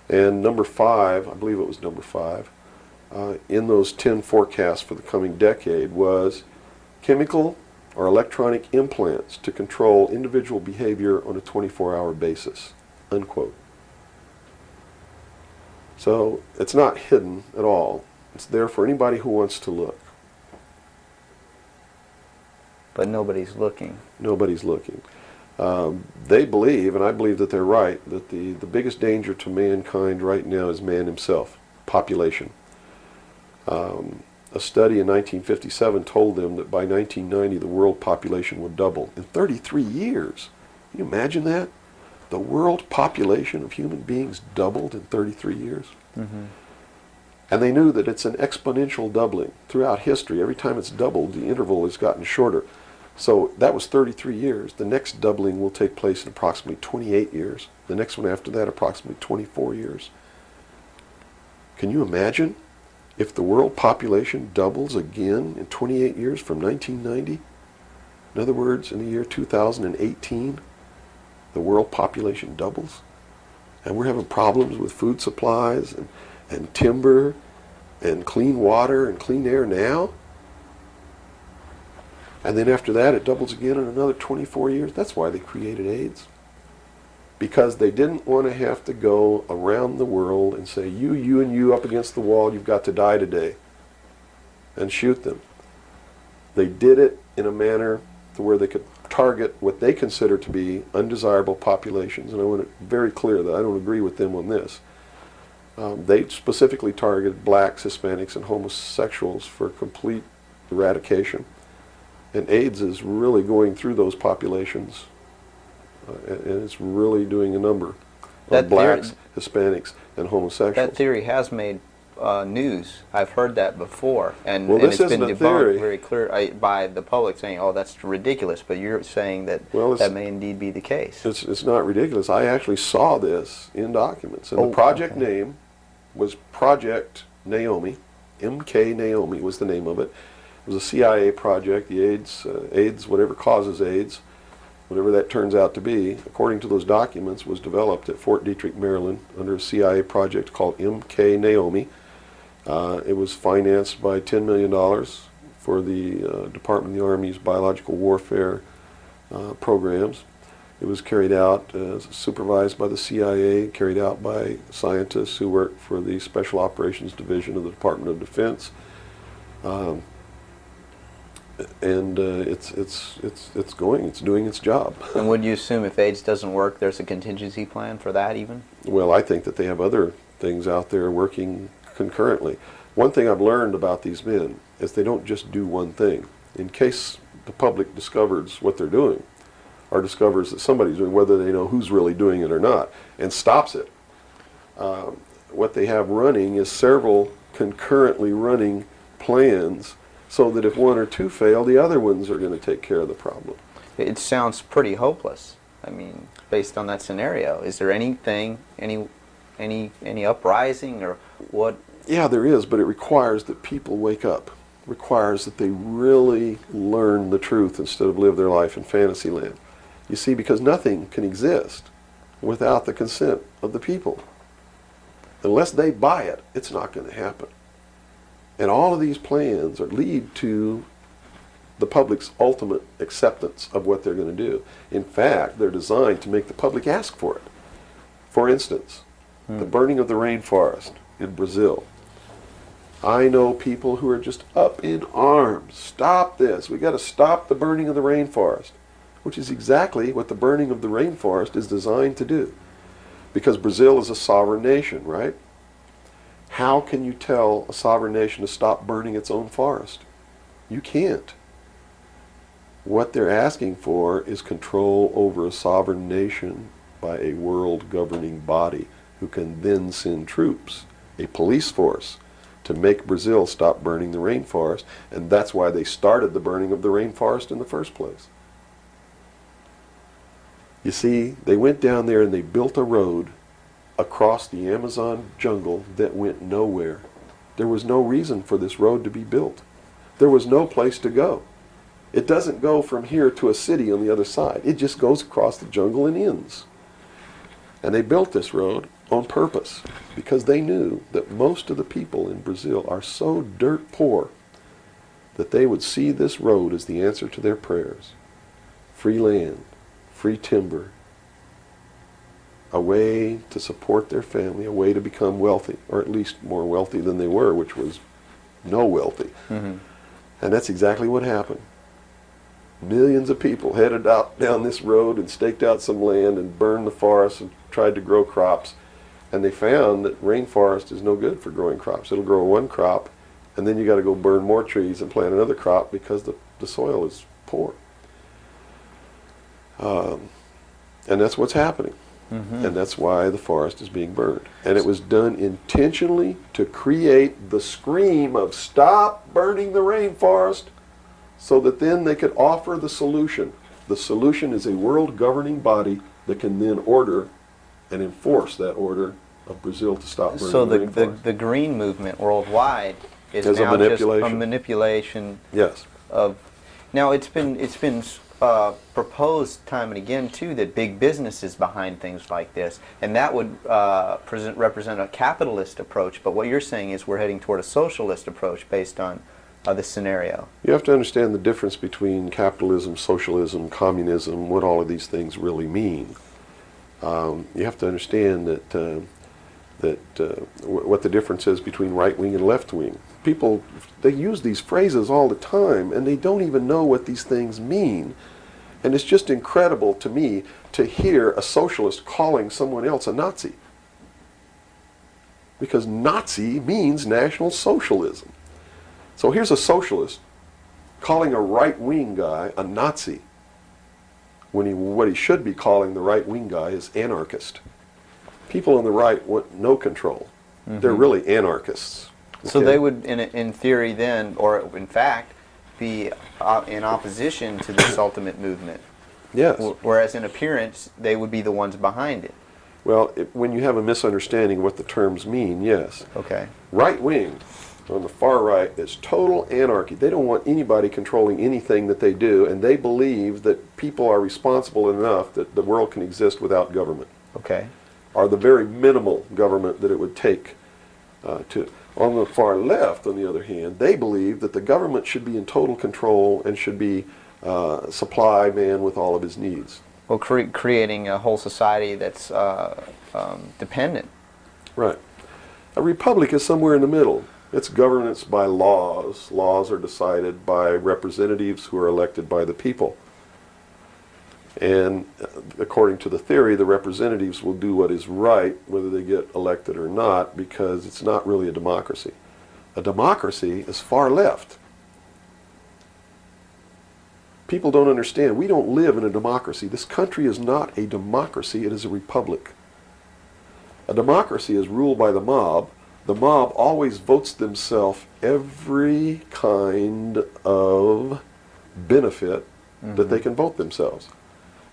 And number 5, I believe it was number 5, in those 10 forecasts for the coming decade was chemical or electronic implants to control individual behavior on a 24-hour basis, unquote. So it's not hidden at all. It's there for anybody who wants to look. But nobody's looking. Nobody's looking. They believe, and I believe that they're right, that the biggest danger to mankind right now is man himself, population. A study in 1957 told them that by 1990 the world population would double in 33 years. Can you imagine that? The world population of human beings doubled in 33 years. Mm-hmm. And they knew that it's an exponential doubling. Throughout history, every time it's doubled, the interval has gotten shorter. So that was 33 years. The next doubling will take place in approximately 28 years. The next one after that, approximately 24 years. Can you imagine if the world population doubles again in 28 years from 1990? In other words, in the year 2018, the world population doubles. And we're having problems with food supplies and timber and clean water and clean air now. And then after that, it doubles again in another 24 years. That's why they created AIDS. Because they didn't want to have to go around the world and say, you, and you up against the wall, you've got to die today. And shoot them. They did it in a manner to where they could target what they consider to be undesirable populations. And I want it very clear that I don't agree with them on this. They specifically targeted blacks, Hispanics, and homosexuals for complete eradication. And AIDS is really going through those populations, and it's really doing a number on blacks, Hispanics, and homosexuals. That theory has made news. I've heard that before, and, Well, and this it's been isn't a debunked theory. very clear by the public, saying, "Oh, that's ridiculous." But you're saying that Well, that may indeed be the case. It's not ridiculous. I actually saw this in documents, and Oh, the project okay. name was Project Naomi. MK Naomi was the name of it. It was a CIA project. The AIDS, whatever causes AIDS, whatever that turns out to be, according to those documents, was developed at Fort Detrick, Maryland, under a CIA project called MK Naomi. It was financed by $10 million for the Department of the Army's biological warfare programs. It was carried out, supervised by the CIA, carried out by scientists who worked for the Special Operations Division of the Department of Defense. And it's doing its job. And would you assume if AIDS doesn't work, there's a contingency plan for that even? Well, I think that they have other things out there working concurrently. One thing I've learned about these men is they don't just do one thing. In case the public discovers what they're doing, or discovers that somebody's doing, whether they know who's really doing it or not, and stops it. What they have running is several concurrently running plans, so that if one or two fail, the other ones are going to take care of the problem. It sounds pretty hopeless. I mean, based on that scenario, is there anything, any uprising or what? Yeah, there is, but it requires that people wake up. It requires that they really learn the truth instead of live their life in fantasy land. You see, because nothing can exist without the consent of the people. Unless they buy it, it's not going to happen. And all of these plans lead to the public's ultimate acceptance of what they're going to do. In fact, they're designed to make the public ask for it. For instance, the burning of the rainforest in Brazil. I know people who are just up in arms. Stop this. We've got to stop the burning of the rainforest. Which is exactly what the burning of the rainforest is designed to do. Because Brazil is a sovereign nation, right? How can you tell a sovereign nation to stop burning its own forest? You can't. What they're asking for is control over a sovereign nation by a world governing body who can then send troops, a police force, to make Brazil stop burning the rainforest. And that's why they started the burning of the rainforest in the first place. You see, they went down there and they built a road across the Amazon jungle that went nowhere. There was no reason for this road to be built. There was no place to go. It doesn't go from here to a city on the other side. It just goes across the jungle and ends. And they built this road, on purpose, because they knew that most of the people in Brazil are so dirt poor that they would see this road as the answer to their prayers. Free land, free timber, a way to support their family, a way to become wealthy, or at least more wealthy than they were, which was no wealthy. Mm-hmm. And that's exactly what happened. Millions of people headed out down this road and staked out some land and burned the forest and tried to grow crops. And they found that rainforest is no good for growing crops. It'll grow one crop, and then you got to go burn more trees and plant another crop because the soil is poor. And that's what's happening. Mm-hmm. And that's why the forest is being burned. And it was done intentionally to create the scream of stop burning the rainforest, so that then they could offer the solution. The solution is a world governing body that can then order and enforce that order of Brazil to stop burning So the rainforest. the green movement worldwide is As a now just a manipulation. manipulation Yes. of. Now it's been proposed time and again too that big business is behind things like this, and that would represent a capitalist approach. But what you're saying is we're heading toward a socialist approach based on this scenario. You have to understand the difference between capitalism, socialism, communism, what all of these things really mean. You have to understand that what the difference is between right wing and left wing. People, they use these phrases all the time, and they don't even know what these things mean. And it's just incredible to me to hear a socialist calling someone else a Nazi. Because Nazi means National Socialism. So here's a socialist calling a right-wing guy a Nazi, when what he should be calling the right-wing guy is anarchist. People on the right want no control. Mm-hmm. They're really anarchists. So Okay? they would, in theory then, or in fact, be in opposition to this ultimate movement. Yes. Whereas in appearance, they would be the ones behind it. Well, when you have a misunderstanding of what the terms mean, yes. Okay. Right-wing on the far right is total anarchy. They don't want anybody controlling anything that they do, and they believe that people are responsible enough that the world can exist without government, Okay. or the very minimal government that it would take to. On the far left, on the other hand, they believe that the government should be in total control and should be supply man with all of his needs. Well, creating a whole society that's dependent. Right. A republic is somewhere in the middle. It's governance by laws. Laws are decided by representatives who are elected by the people. And according to the theory, the representatives will do what is right, whether they get elected or not, because it's not really a democracy. A democracy is far left. People don't understand. We don't live in a democracy. This country is not a democracy. It is a republic. A democracy is ruled by the mob. The mob always votes themselves every kind of benefit that they can vote themselves.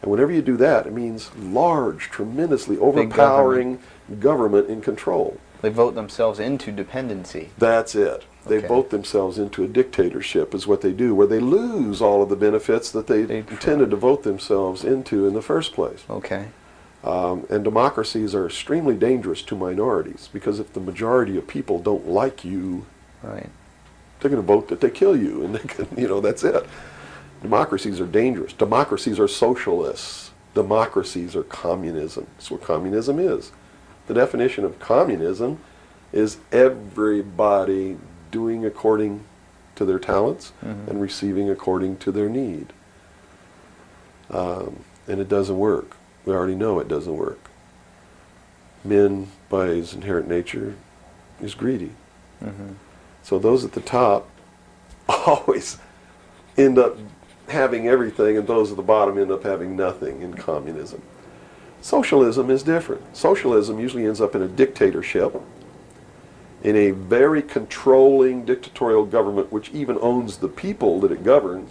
And whenever you do that, it means large, tremendously overpowering government in control. They vote themselves into dependency. That's it. They Okay. vote themselves into a dictatorship is what they do, where they lose all of the benefits that they intended to vote themselves into in the first place. Okay. And democracies are extremely dangerous to minorities, because if the majority of people don't like you, Right. they're going to vote that they kill you, and they can, that's it. Democracies are dangerous. Democracies are socialists. Democracies are communism. That's what communism is. The definition of communism is everybody doing according to their talents and receiving according to their need. And it doesn't work. We already know it doesn't work. Men, by his inherent nature, is greedy. So those at the top always end up having everything, and those at the bottom end up having nothing in communism. Socialism is different. Socialism usually ends up in a dictatorship, in a very controlling dictatorial government which even owns the people that it governs,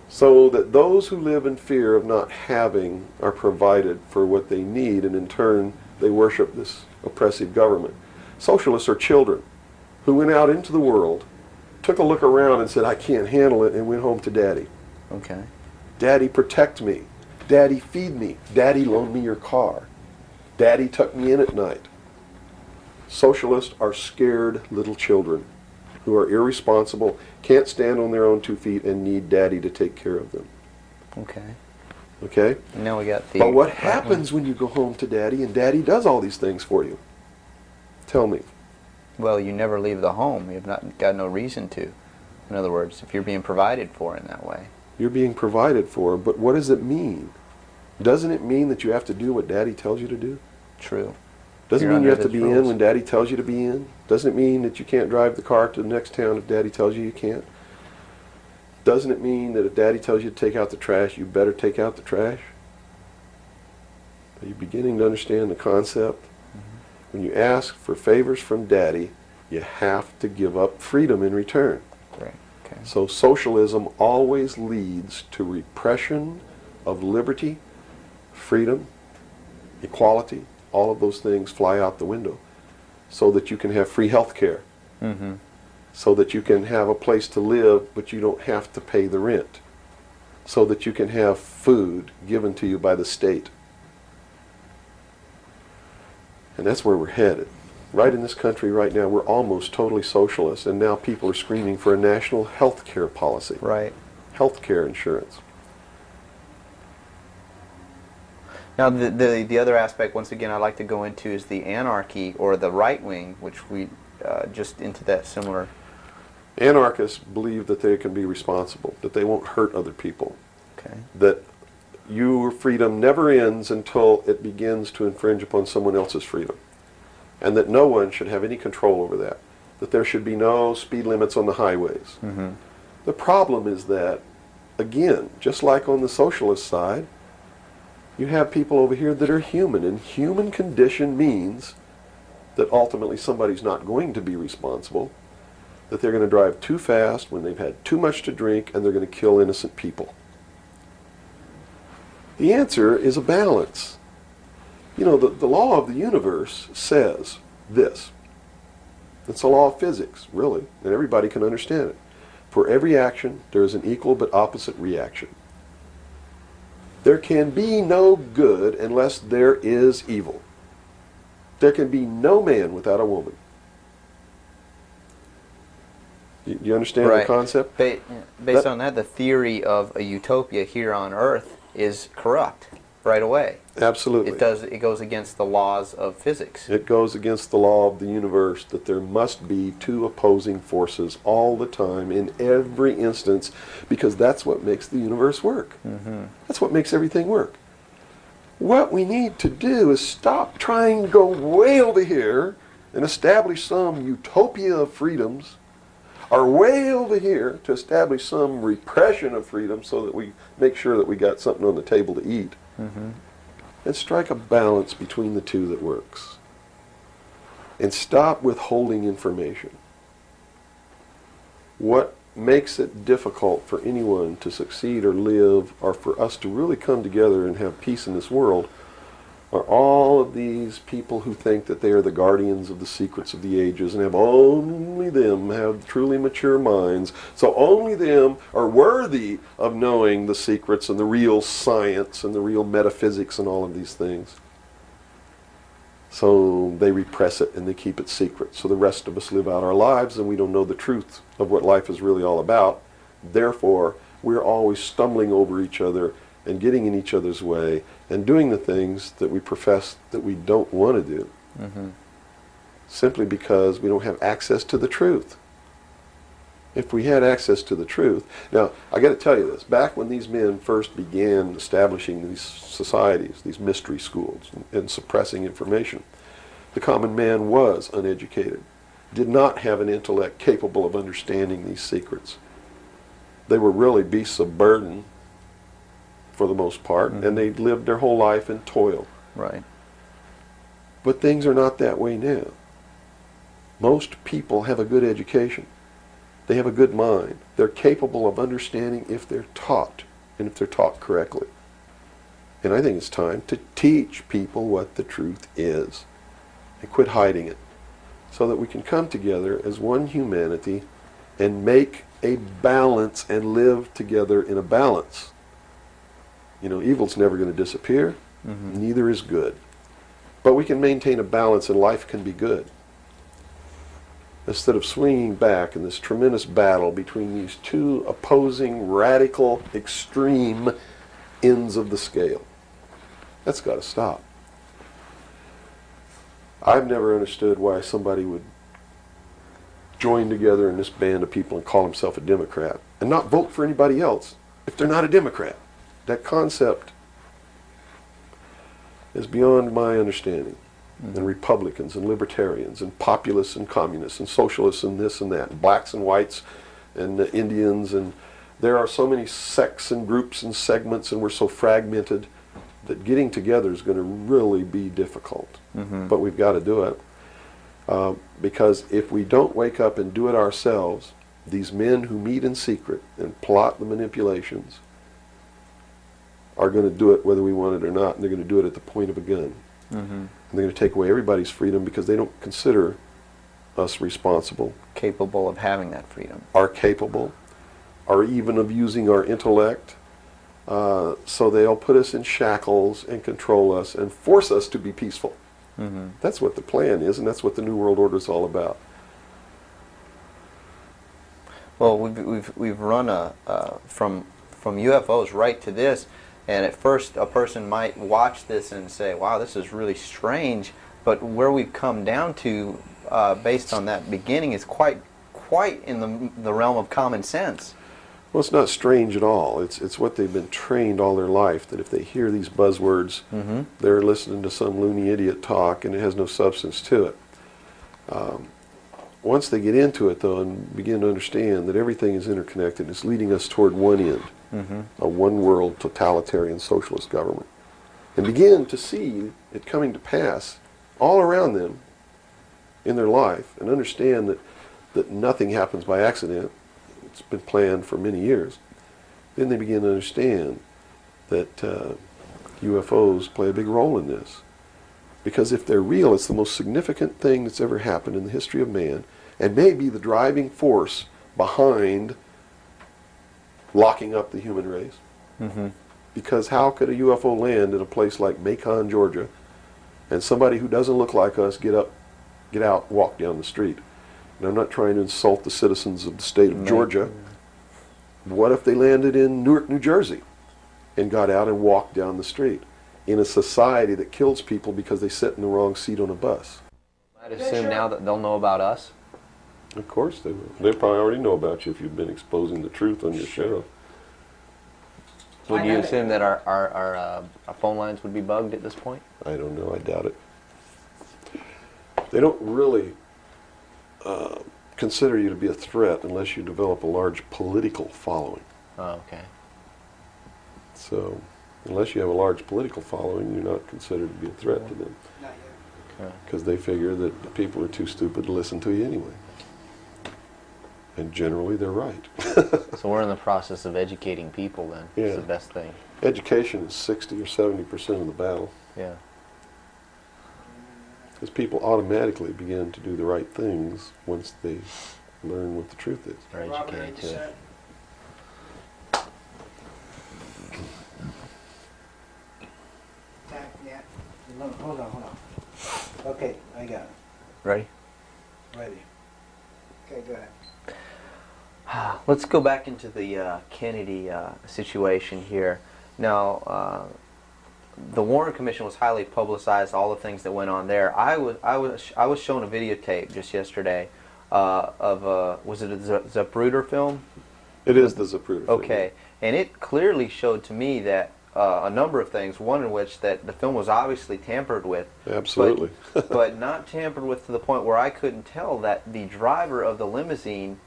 so that those who live in fear of not having are provided for what they need, and in turn they worship this oppressive government. Socialists are children who went out into the world, took a look around and said, I can't handle it, and went home to Daddy. Okay. Daddy, protect me. Daddy, feed me. Daddy, loan me your car. Daddy tuck me in at night. Socialists are scared little children who are irresponsible, can't stand on their own 2 feet, and need Daddy to take care of them. Okay. Okay? Now we got the... But what happens when you go home to Daddy and Daddy does all these things for you? Tell me. Well, you never leave the home. You've not got no reason to. In other words, if you're being provided for in that way. You're being provided for, but what does it mean? Doesn't it mean that you have to do what Daddy tells you to do? True. Doesn't You're mean you have under to be his in rules. when Daddy tells you to be in. Doesn't it mean that you can't drive the car to the next town if Daddy tells you you can't. Doesn't it mean that if Daddy tells you to take out the trash, you better take out the trash? Are you beginning to understand the concept? When you ask for favors from Daddy, you have to give up freedom in return. Right. Okay. So socialism always leads to repression of liberty, freedom, equality. All of those things fly out the window so that you can have free health care, Mm-hmm. so that you can have a place to live but you don't have to pay the rent, so that you can have food given to you by the state. And that's where we're headed. Right in this country right now, we're almost totally socialist, and now people are screaming for a national health care policy, Right. health care insurance. Now, the other aspect, once again, I'd like to go into is the anarchy, or the right wing, which we just into that similar... Anarchists believe that they can be responsible, that they won't hurt other people, Okay. that your freedom never ends until it begins to infringe upon someone else's freedom, and that no one should have any control over that there should be no speed limits on the highways. Mm-hmm. The problem is that, again, just like on the socialist side, you have people over here that are human, and human condition means that ultimately somebody's not going to be responsible, that they're going to drive too fast when they've had too much to drink, and they're going to kill innocent people. The answer is a balance. You know, the law of the universe says this. It's a law of physics, really, and everybody can understand it. For every action, there is an equal but opposite reaction. There can be no good unless there is evil. There can be no man without a woman. You understand Right. the concept? Based on that, the theory of a utopia here on Earth is corrupt right away. Absolutely. It goes against the laws of physics. It goes against the law of the universe that there must be two opposing forces all the time in every instance, because that's what makes the universe work. Mm-hmm. That's what makes everything work. What we need to do is stop trying to go way over here and establish some utopia of freedoms, or way over here to establish some repression of freedom so that we make sure that we got something on the table to eat. Mm-hmm. And strike a balance between the two that works. And stop withholding information. What makes it difficult for anyone to succeed or live, or for us to really come together and have peace in this world, are all of these people who think that they are the guardians of the secrets of the ages and have only them have truly mature minds, so only them are worthy of knowing the secrets and the real science and the real metaphysics and all of these things. So they repress it and they keep it secret, so the rest of us live out our lives and we don't know the truth of what life is really all about. Therefore, we're always stumbling over each other and getting in each other's way and doing the things that we profess that we don't want to do, Mm-hmm. simply because we don't have access to the truth. If we had access to the truth... Now, I got to tell you this. Back when these men first began establishing these societies, these mystery schools, and suppressing information, the common man was uneducated, did not have an intellect capable of understanding these secrets. They were really beasts of burden, for the most part, Mm-hmm. and they lived their whole life in toil. Right. But things are not that way now. Most people have a good education. They have a good mind. They're capable of understanding if they're taught, and if they're taught correctly. And I think it's time to teach people what the truth is, and quit hiding it, so that we can come together as one humanity and make a balance and live together in a balance. You know, evil's never going to disappear. Mm-hmm. Neither is good. But we can maintain a balance and life can be good. Instead of swinging back in this tremendous battle between these two opposing, radical, extreme ends of the scale. That's got to stop. I've never understood why somebody would join together in this band of people and call himself a Democrat and not vote for anybody else if they're not a Democrat. That concept is beyond my understanding. And Republicans and Libertarians and Populists and Communists and Socialists and this and that, and blacks and whites and Indians, and there are so many sects and groups and segments, and we're so fragmented that getting together is going to really be difficult. But we've got to do it. Because if we don't wake up and do it ourselves, these men who meet in secret and plot the manipulations are going to do it whether we want it or not, and they're going to do it at the point of a gun. And they're going to take away everybody's freedom because they don't consider us responsible. Capable of having that freedom. Are capable, or even of using our intellect. So they'll put us in shackles and control us and force us to be peaceful. That's what the plan is, and that's what the New World Order is all about. Well, we've run from UFOs right to this, and at first a person might watch this and say, "Wow, this is really strange." But where we've come down to, based on that beginning, is quite in the realm of common sense. Well, it's not strange at all. It's what they've been trained all their life, that if they hear these buzzwords, they're listening to some loony idiot talk and it has no substance to it. Once they get into it, though, and begin to understand that everything is interconnected, it's leading us toward one end, a one-world totalitarian socialist government, and begin to see it coming to pass all around them in their life, and understand that nothing happens by accident. It's been planned for many years. Then they begin to understand that UFOs play a big role in this. Because if they're real, it's the most significant thing that's ever happened in the history of man, and may be the driving force behind locking up the human race. Because how could a UFO land in a place like Macon, Georgia, and somebody who doesn't look like us get out, walk down the street? And I'm not trying to insult the citizens of the state of Georgia. What if they landed in Newark, New Jersey, and got out and walked down the street in a society that kills people because they sit in the wrong seat on a bus? I'd assume now that they'll know about us. Of course they will. They probably already know about you if you've been exposing the truth on your show. Would you assume that our phone lines would be bugged at this point? I don't know. I doubt it. They don't really consider you to be a threat unless you develop a large political following. Oh, okay. So, unless you have a large political following, you're not considered to be a threat to them. Not yet. Because they figure that the people are too stupid to listen to you anyway. And generally, they're right. So we're in the process of educating people then. Yeah. It's the best thing. Education is 60 or 70% of the battle. Yeah. Because people automatically begin to do the right things once they learn what the truth is. They're Robert, educated you to it. said- Yeah. Hold on. Okay, I got it. Ready? Ready. Okay, go ahead. Let's go back into the Kennedy situation here. Now, the Warren Commission was highly publicized. All the things that went on there. I was shown a videotape just yesterday of was it a Zapruder film? It is the Zapruder. Okay, and it clearly showed to me that a number of things. One in which that the film was obviously tampered with. Absolutely. but not tampered with to the point where I couldn't tell that the driver of the limousine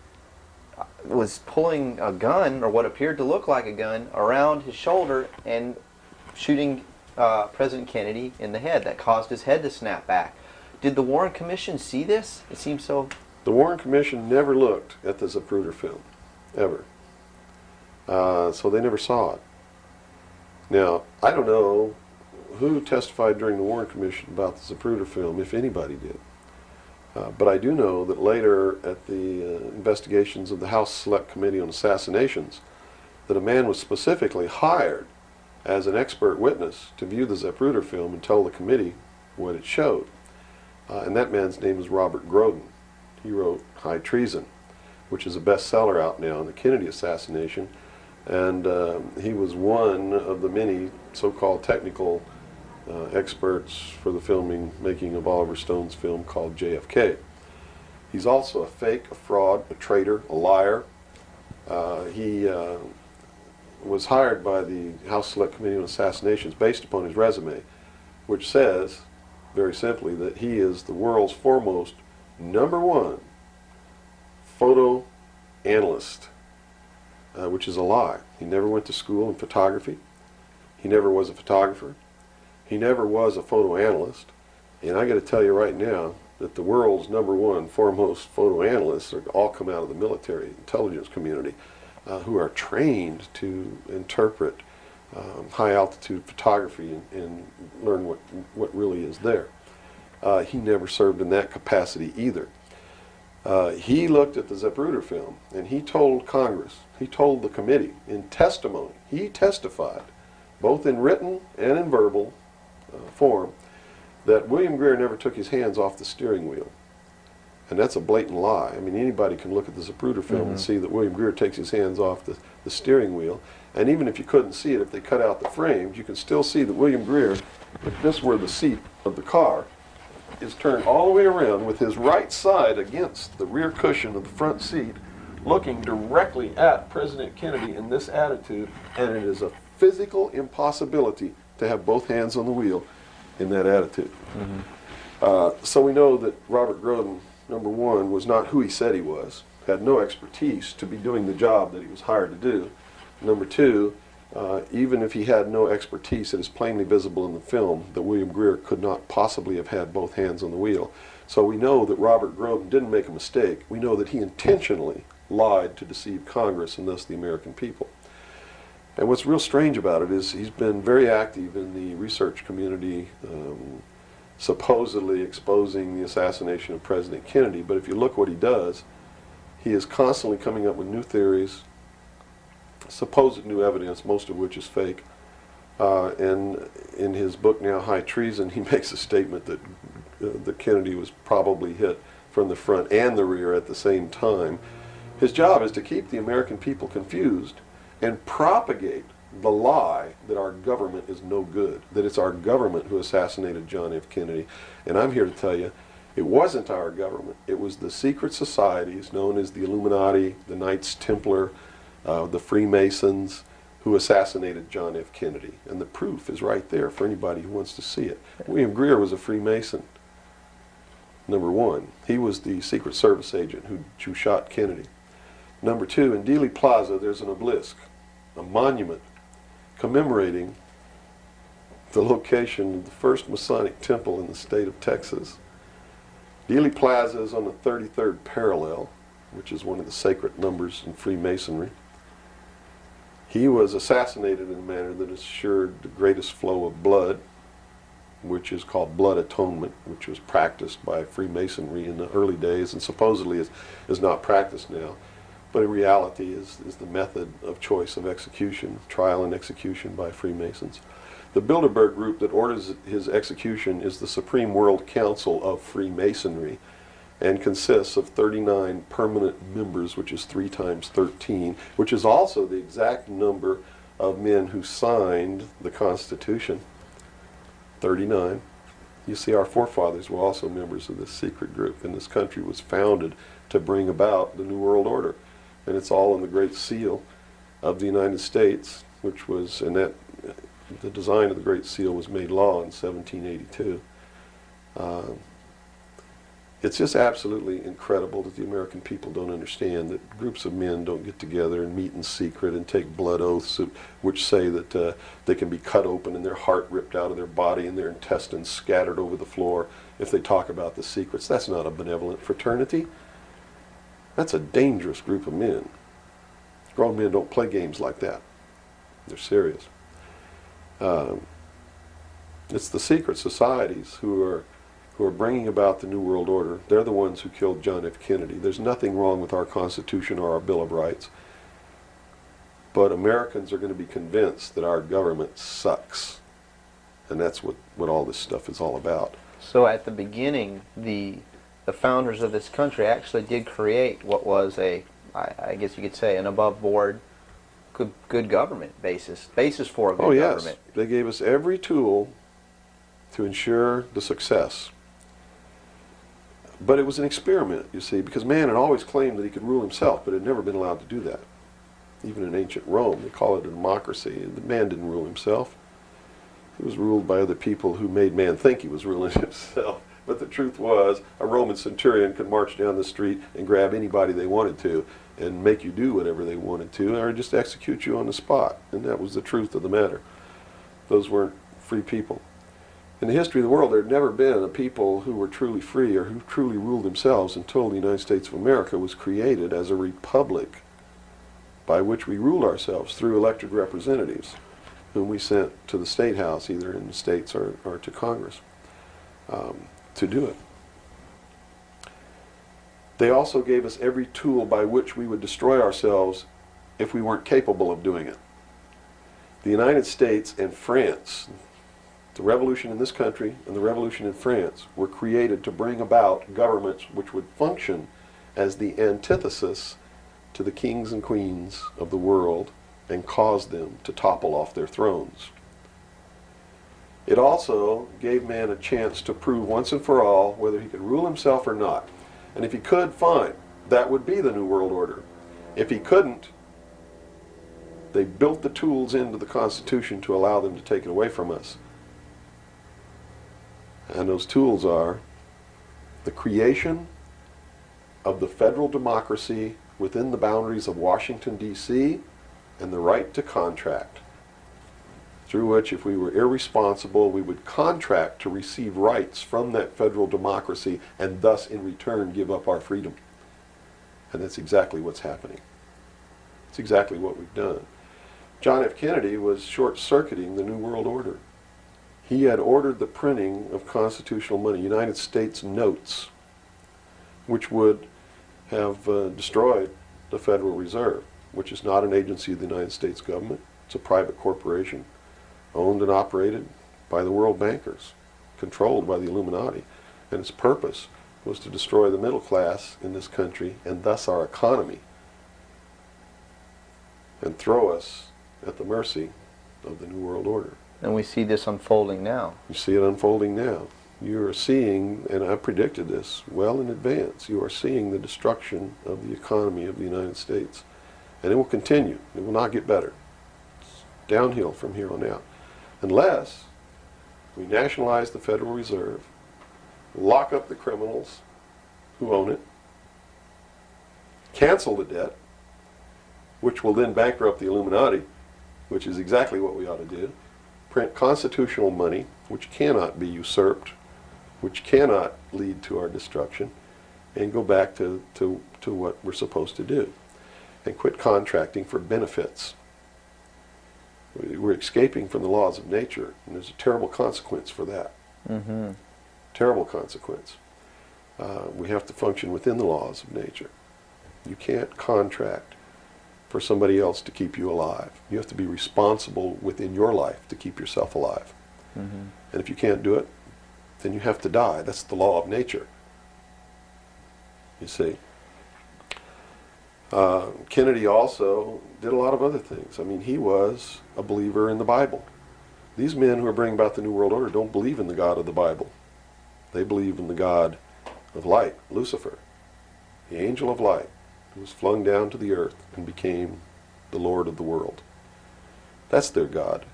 was pulling a gun, or what appeared to look like a gun, around his shoulder and shooting President Kennedy in the head. That caused his head to snap back. Did the Warren Commission see this? It seems so. The Warren Commission never looked at the Zapruder film, ever. So they never saw it. Now, I don't know who testified during the Warren Commission about the Zapruder film, if anybody did. But I do know that later at the investigations of the House Select Committee on Assassinations, that a man was specifically hired as an expert witness to view the Zapruder film and tell the committee what it showed. And that man's name is Robert Groden. He wrote High Treason, which is a bestseller out now on the Kennedy assassination. And he was one of the many so-called technical experts for the making of Oliver Stone's film called JFK. He's also a fake, a fraud, a traitor, a liar. He was hired by the House Select Committee on Assassinations based upon his resume, which says, very simply, that he is the world's foremost #1 photo analyst, which is a lie. He never went to school in photography. He never was a photographer. He never was a photo analyst. And I got to tell you right now that the world's #1 foremost photo analysts are all come out of the military intelligence community, who are trained to interpret high altitude photography and learn what really is there. He never served in that capacity either. He looked at the Zapruder film and he told Congress, he told the committee in testimony, he testified both in written and in verbal form that William Greer never took his hands off the steering wheel. And that's a blatant lie. I mean, anybody can look at the Zapruder film and see that William Greer takes his hands off the steering wheel. And even if you couldn't see it, if they cut out the frames, you can still see that William Greer, if this were the seat of the car, is turned all the way around with his right side against the rear cushion of the front seat, looking directly at President Kennedy in this attitude, and it is a physical impossibility to have both hands on the wheel in that attitude. So we know that Robert Groden, #1, was not who he said he was, had no expertise to be doing the job that he was hired to do. #2, even if he had no expertise, it is plainly visible in the film that William Greer could not possibly have had both hands on the wheel. So we know that Robert Groden didn't make a mistake. We know that he intentionally lied to deceive Congress and thus the American people. And what's real strange about it is he's been very active in the research community, supposedly exposing the assassination of President Kennedy. But if you look what he does, he is constantly coming up with new theories, supposed new evidence, most of which is fake. And in his book now, High Treason, he makes a statement that Kennedy was probably hit from the front and the rear at the same time. His job is to keep the American people confused and propagate the lie that our government is no good, that it's our government who assassinated John F. Kennedy. And I'm here to tell you, it wasn't our government. It was the secret societies known as the Illuminati, the Knights Templar, the Freemasons, who assassinated John F. Kennedy. And the proof is right there for anybody who wants to see it. William Greer was a Freemason, #1. He was the Secret Service agent who shot Kennedy. #2, in Dealey Plaza, there's an obelisk, a monument commemorating the location of the first Masonic temple in the state of Texas. Dealey Plaza is on the 33rd parallel, which is one of the sacred numbers in Freemasonry. He was assassinated in a manner that assured the greatest flow of blood, which is called blood atonement, which was practiced by Freemasonry in the early days and supposedly is not practiced now. But in reality is the method of choice of execution, trial and execution by Freemasons. The Bilderberg group that orders his execution is the Supreme World Council of Freemasonry and consists of 39 permanent members, which is 3 times 13, which is also the exact number of men who signed the Constitution, 39. You see, our forefathers were also members of this secret group, and this country was founded to bring about the New World Order. And it's all in the Great Seal of the United States, which was, and that the design of the Great Seal was made law in 1782. It's just absolutely incredible that the American people don't understand that groups of men don't get together and meet in secret and take blood oaths which say that they can be cut open and their heart ripped out of their body and their intestines scattered over the floor if they talk about the secrets. That's not a benevolent fraternity. That's a dangerous group of men. Grown men don't play games like that. They're serious. It's the secret societies who are bringing about the New World Order. They're the ones who killed John F. Kennedy. There's nothing wrong with our Constitution or our Bill of Rights. But Americans are going to be convinced that our government sucks. And that's what all this stuff is all about. So at the beginning, the founders of this country actually did create what was I guess you could say, an above board, good government basis for a good government. Yes, they gave us every tool to ensure the success. But it was an experiment, you see, because man had always claimed that he could rule himself, but had never been allowed to do that. Even in ancient Rome, they call it a democracy. The man didn't rule himself. He was ruled by other people who made man think he was ruling himself. But the truth was, a Roman centurion could march down the street and grab anybody they wanted to and make you do whatever they wanted to, or just execute you on the spot. And that was the truth of the matter. Those weren't free people. In the history of the world, there had never been a people who were truly free or who truly ruled themselves until the United States of America was created as a republic by which we ruled ourselves through elected representatives whom we sent to the State House, either in the states or to Congress, to do it. They also gave us every tool by which we would destroy ourselves if we weren't capable of doing it. The United States and France, the revolution in this country and the revolution in France, were created to bring about governments which would function as the antithesis to the kings and queens of the world and cause them to topple off their thrones. It also gave man a chance to prove once and for all whether he could rule himself or not. And if he could, fine. That would be the New World Order. If he couldn't, they built the tools into the Constitution to allow them to take it away from us. And those tools are the creation of the federal democracy within the boundaries of Washington, D.C., and the right to contract, through which, if we were irresponsible, we would contract to receive rights from that federal democracy and thus in return give up our freedom. And that's exactly what's happening. It's exactly what we've done. John F. Kennedy was short-circuiting the New World Order. He had ordered the printing of constitutional money, United States notes, which would have destroyed the Federal Reserve, which is not an agency of the United States government. It's a private corporation owned and operated by the world bankers, controlled by the Illuminati. And its purpose was to destroy the middle class in this country and thus our economy, and throw us at the mercy of the New World Order. And we see this unfolding now. You see it unfolding now. You are seeing, and I predicted this well in advance, you are seeing the destruction of the economy of the United States. And it will continue. It will not get better. It's downhill from here on out. Unless we nationalize the Federal Reserve, lock up the criminals who own it, cancel the debt, which will then bankrupt the Illuminati, which is exactly what we ought to do, print constitutional money, which cannot be usurped, which cannot lead to our destruction, and go back to what we're supposed to do, and quit contracting for benefits. We're escaping from the laws of nature, and there's a terrible consequence for that. Mm-hmm. Terrible consequence. We have to function within the laws of nature. You can't contract for somebody else to keep you alive. You have to be responsible within your life to keep yourself alive. Mm-hmm. And if you can't do it, then you have to die. That's the law of nature. You see. Kennedy also did a lot of other things. I mean, he was a believer in the Bible. These men who are bringing about the New World Order don't believe in the God of the Bible. They believe in the God of light, Lucifer, the angel of light, who was flung down to the earth and became the Lord of the world. That's their God.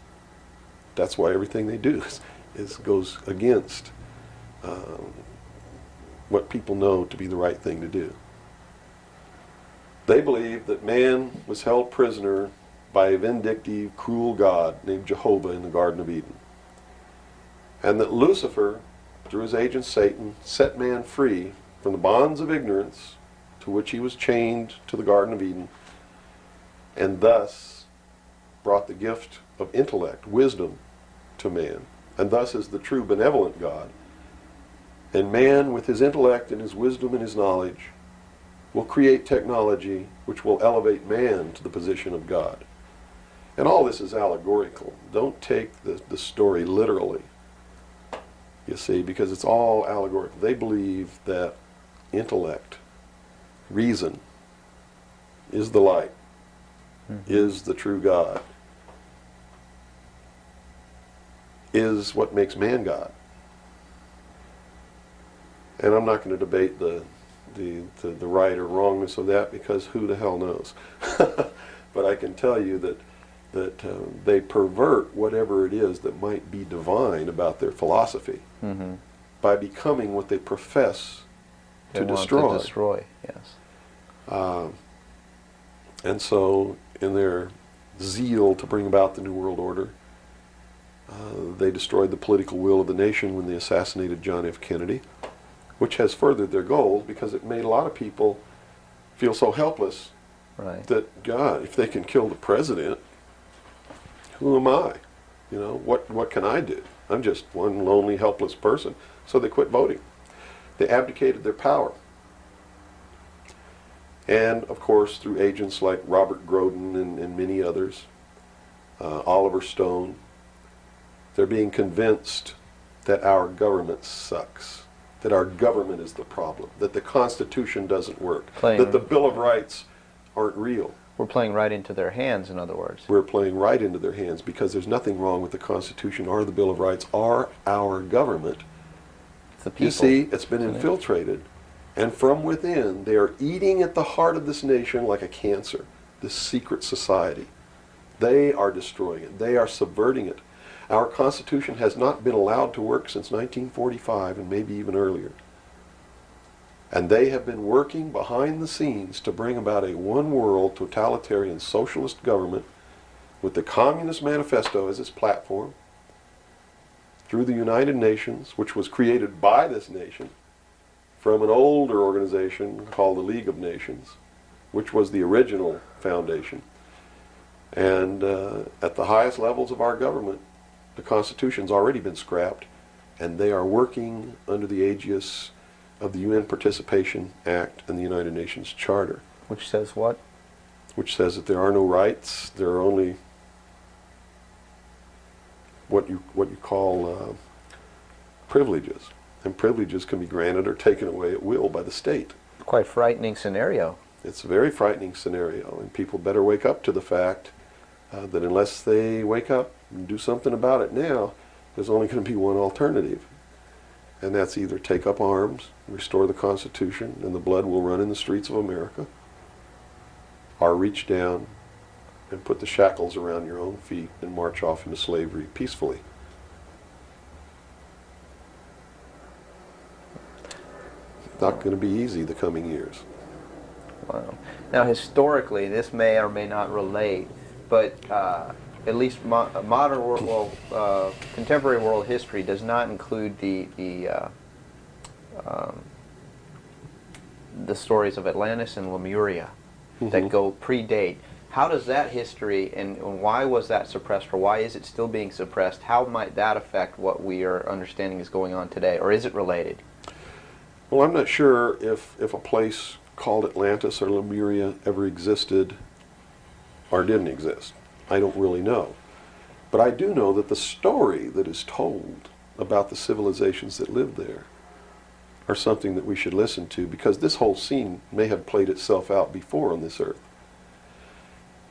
That's why everything they do goes against what people know to be the right thing to do. They believed that man was held prisoner by a vindictive, cruel God named Jehovah in the Garden of Eden. And that Lucifer, through his agent Satan, set man free from the bonds of ignorance to which he was chained to the Garden of Eden, and thus brought the gift of intellect, wisdom, to man, and thus is the true benevolent God. And man, with his intellect and his wisdom and his knowledge, will create technology which will elevate man to the position of God. And all this is allegorical. Don't take the story literally. you see, because it's all allegorical. They believe that intellect, reason, is the light, is the true God, is what makes man God. And I'm not going to debate the right or wrongness of that, because who the hell knows? But I can tell you that they pervert whatever it is that might be divine about their philosophy by becoming what they profess to destroy. To destroy, yes. And so, in their zeal to bring about the New World Order, they destroyed the political will of the nation when they assassinated John F. Kennedy, which has furthered their goals, because it made a lot of people feel so helpless that, God, if they can kill the president, who am I? You know, what can I do? I'm just one lonely, helpless person. So they quit voting. They abdicated their power. And, of course, through agents like Robert Groden and many others, Oliver Stone, they're being convinced that our government sucks, that our government is the problem, that the Constitution doesn't work, that the Bill of Rights aren't real. We're playing right into their hands, in other words. We're playing right into their hands, because there's nothing wrong with the Constitution or the Bill of Rights or our government. It's the people. You see, it's been infiltrated, and from within, they are eating at the heart of this nation like a cancer, this secret society. They are destroying it. They are subverting it. Our Constitution has not been allowed to work since 1945, and maybe even earlier. And they have been working behind the scenes to bring about a one-world, totalitarian, socialist government with the Communist Manifesto as its platform, through the United Nations, which was created by this nation from an older organization called the League of Nations, which was the original foundation. And at the highest levels of our government, the Constitution's already been scrapped, and they are working under the aegis of the UN Participation Act and the United Nations Charter. Which says what? Which says that there are no rights, there are only what you call privileges. And privileges can be granted or taken away at will by the state. Quite frightening scenario. It's a very frightening scenario, and people better wake up to the fact that unless they wake up and do something about it now, there's only going to be one alternative. And that's either take up arms, restore the Constitution, and the blood will run in the streets of America, or reach down and put the shackles around your own feet and march off into slavery peacefully. Not going to be easy the coming years. Wow. Now, historically, this may or may not relate, but at least modern world, contemporary world history does not include the stories of Atlantis and Lemuria that go predate. How does that history, and why was that suppressed, or why is it still being suppressed? How might that affect what we are understanding is going on today, or is it related? Well, I'm not sure if a place called Atlantis or Lemuria ever existed or didn't exist. I don't really know. But I do know that the story that is told about the civilizations that lived there are something that we should listen to, because this whole scene may have played itself out before on this earth.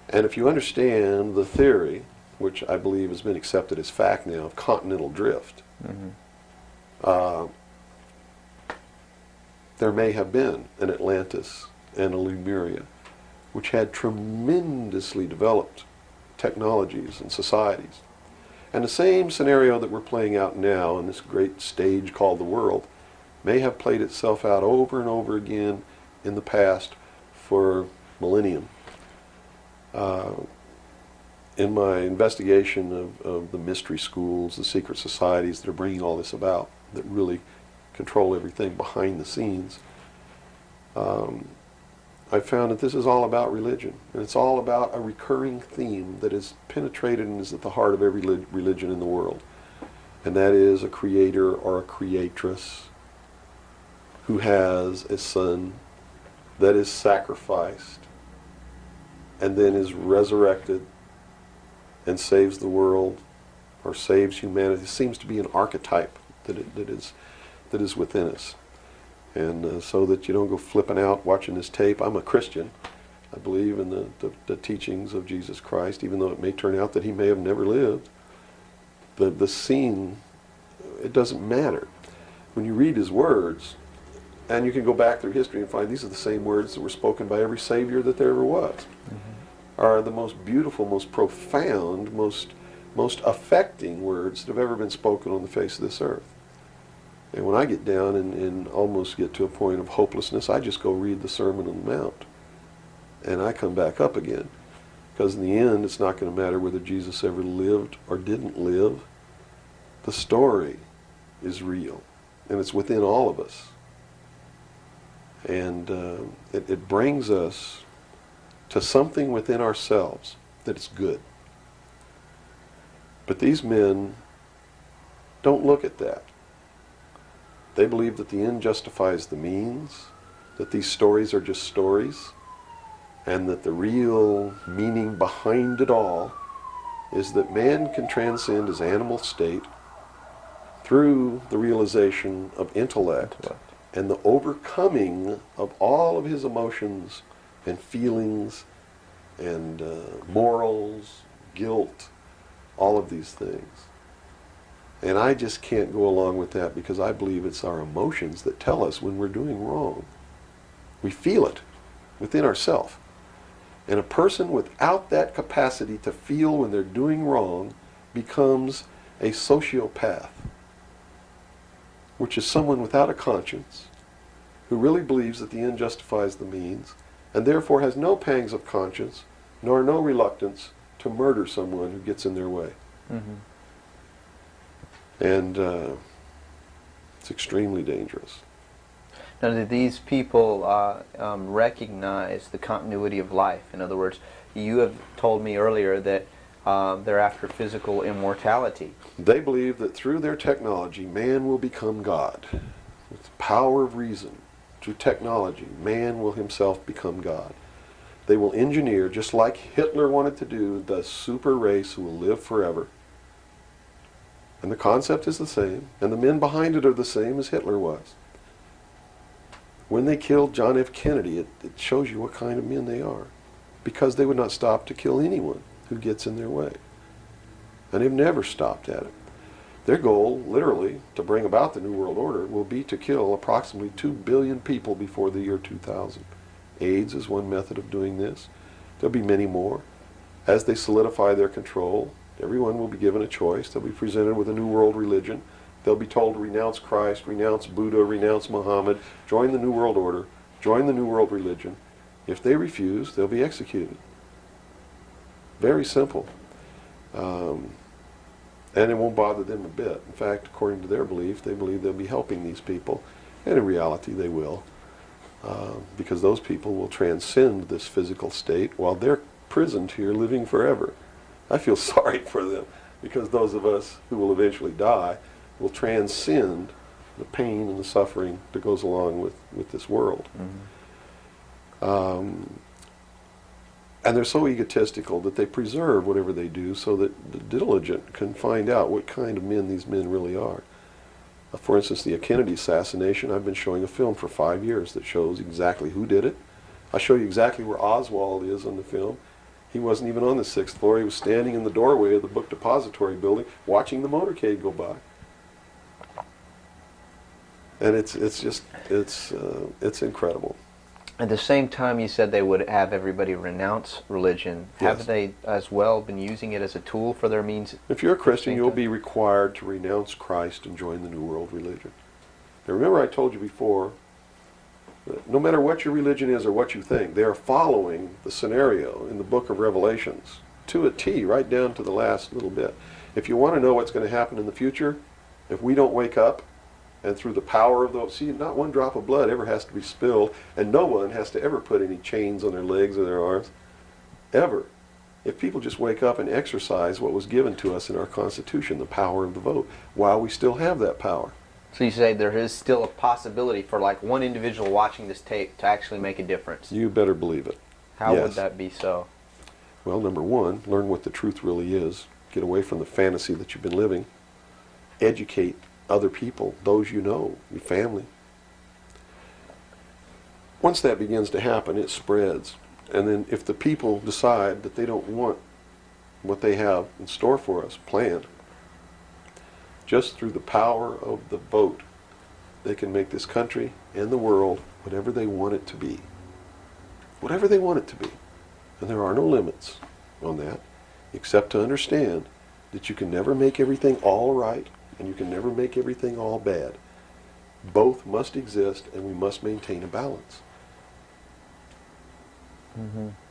And if you understand the theory, which I believe has been accepted as fact now, of continental drift, there may have been an Atlantis and a Lemuria, which had tremendously developed technologies and societies. And the same scenario that we're playing out now in this great stage called the world may have played itself out over and over again in the past for millennium. In my investigation of the mystery schools, the secret societies that are bringing all this about, that really control everything behind the scenes, I found that this is all about religion. And it's all about a recurring theme that is penetrated and is at the heart of every religion in the world. And that is a creator or a creatress who has a son that is sacrificed and then is resurrected and saves the world or saves humanity. It seems to be an archetype that is within us. And so that you don't go flipping out watching this tape. I'm a Christian. I believe in the teachings of Jesus Christ, even though it may turn out that he may have never lived. The scene, it doesn't matter. When you read his words, and you can go back through history and find these are the same words that were spoken by every Savior that there ever was, are the most beautiful, most profound, most affecting words that have ever been spoken on the face of this earth. And when I get down and almost get to a point of hopelessness, I just go read the Sermon on the Mount. And I come back up again. Because in the end, it's not going to matter whether Jesus ever lived or didn't live. The story is real. And it's within all of us. And it brings us to something within ourselves that is good. But these men don't look at that. They believe that the end justifies the means, that these stories are just stories, and that the real meaning behind it all is that man can transcend his animal state through the realization of intellect and the overcoming of all of his emotions and feelings and morals, guilt, all of these things. And I just can't go along with that because I believe it's our emotions that tell us when we're doing wrong. We feel it within ourselves. And a person without that capacity to feel when they're doing wrong becomes a sociopath, which is someone without a conscience who really believes that the end justifies the means and therefore has no pangs of conscience nor no reluctance to murder someone who gets in their way. And it's extremely dangerous. Now, do these people recognize the continuity of life? In other words, you have told me earlier that they're after physical immortality. They believe that through their technology, man will become God. With the power of reason, through technology, man will himself become God. They will engineer, just like Hitler wanted to do, the super race who will live forever. And the concept is the same, and the men behind it are the same as Hitler was. When they killed John F. Kennedy, it shows you what kind of men they are. Because they would not stop to kill anyone who gets in their way. And they've never stopped at it. Their goal, literally, to bring about the New World Order, will be to kill approximately 2 billion people before the year 2000. AIDS is one method of doing this. There'll be many more. As they solidify their control, everyone will be given a choice. They'll be presented with a new world religion. They'll be told to renounce Christ, renounce Buddha, renounce Muhammad, join the New World Order, join the New World Religion. If they refuse, they'll be executed. Very simple. And it won't bother them a bit. In fact, according to their belief, they believe they'll be helping these people. And in reality, they will. Because those people will transcend this physical state while they're prisoned here living forever. I feel sorry for them because those of us who will eventually die will transcend the pain and the suffering that goes along with this world. And they're so egotistical that they preserve whatever they do so that the diligent can find out what kind of men these men really are. For instance, the Kennedy assassination, I've been showing a film for 5 years that shows exactly who did it. I show you exactly where Oswald is on the film. He wasn't even on the 6th floor. He was standing in the doorway of the book depository building watching the motorcade go by. And it's incredible. At the same time, you said they would have everybody renounce religion. Yes. Have they as well been using it as a tool for their means? If you're a Christian, you'll be required to renounce Christ and join the New World Religion. Now remember I told you before, that no matter what your religion is or what you think, they are following the scenario in the book of Revelations to a T, right down to the last little bit. If you want to know what's going to happen in the future, if we don't wake up, and through the power of those, see, not one drop of blood ever has to be spilled, and no one has to ever put any chains on their legs or their arms, ever. If people just wake up and exercise what was given to us in our Constitution, the power of the vote, while we still have that power. So you say there is still a possibility for like one individual watching this tape to actually make a difference? You better believe it. How Yes. would that be so? Well, number one, learn what the truth really is. Get away from the fantasy that you've been living. Educate other people, those you know, your family. Once that begins to happen, it spreads. And then if the people decide that they don't want what they have in store for us planned, just through the power of the vote, they can make this country and the world whatever they want it to be. Whatever they want it to be. And there are no limits on that, except to understand that you can never make everything all right, and you can never make everything all bad. Both must exist, and we must maintain a balance.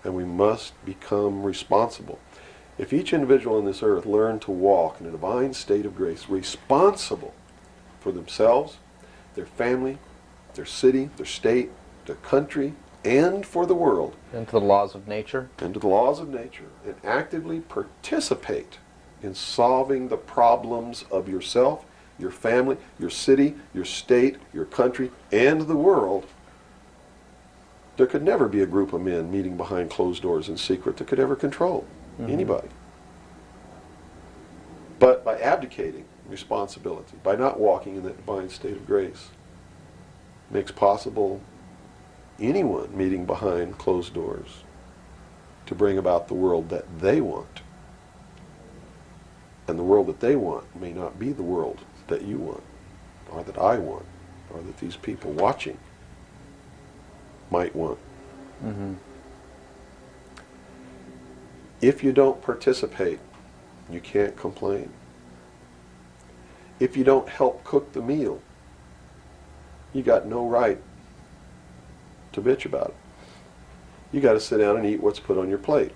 And we must become responsible. If each individual on this earth learned to walk in a divine state of grace, responsible for themselves, their family, their city, their state, their country, and for the world. And to the laws of nature. And to the laws of nature. And actively participate in solving the problems of yourself, your family, your city, your state, your country, and the world. There could never be a group of men meeting behind closed doors in secret that could ever control anybody. But by abdicating responsibility, by not walking in that divine state of grace, makes possible anyone meeting behind closed doors to bring about the world that they want. And the world that they want may not be the world that you want, or that I want, or that these people watching might want. If you don't participate, you can't complain. If you don't help cook the meal, you got no right to bitch about it. You got to sit down and eat what's put on your plate.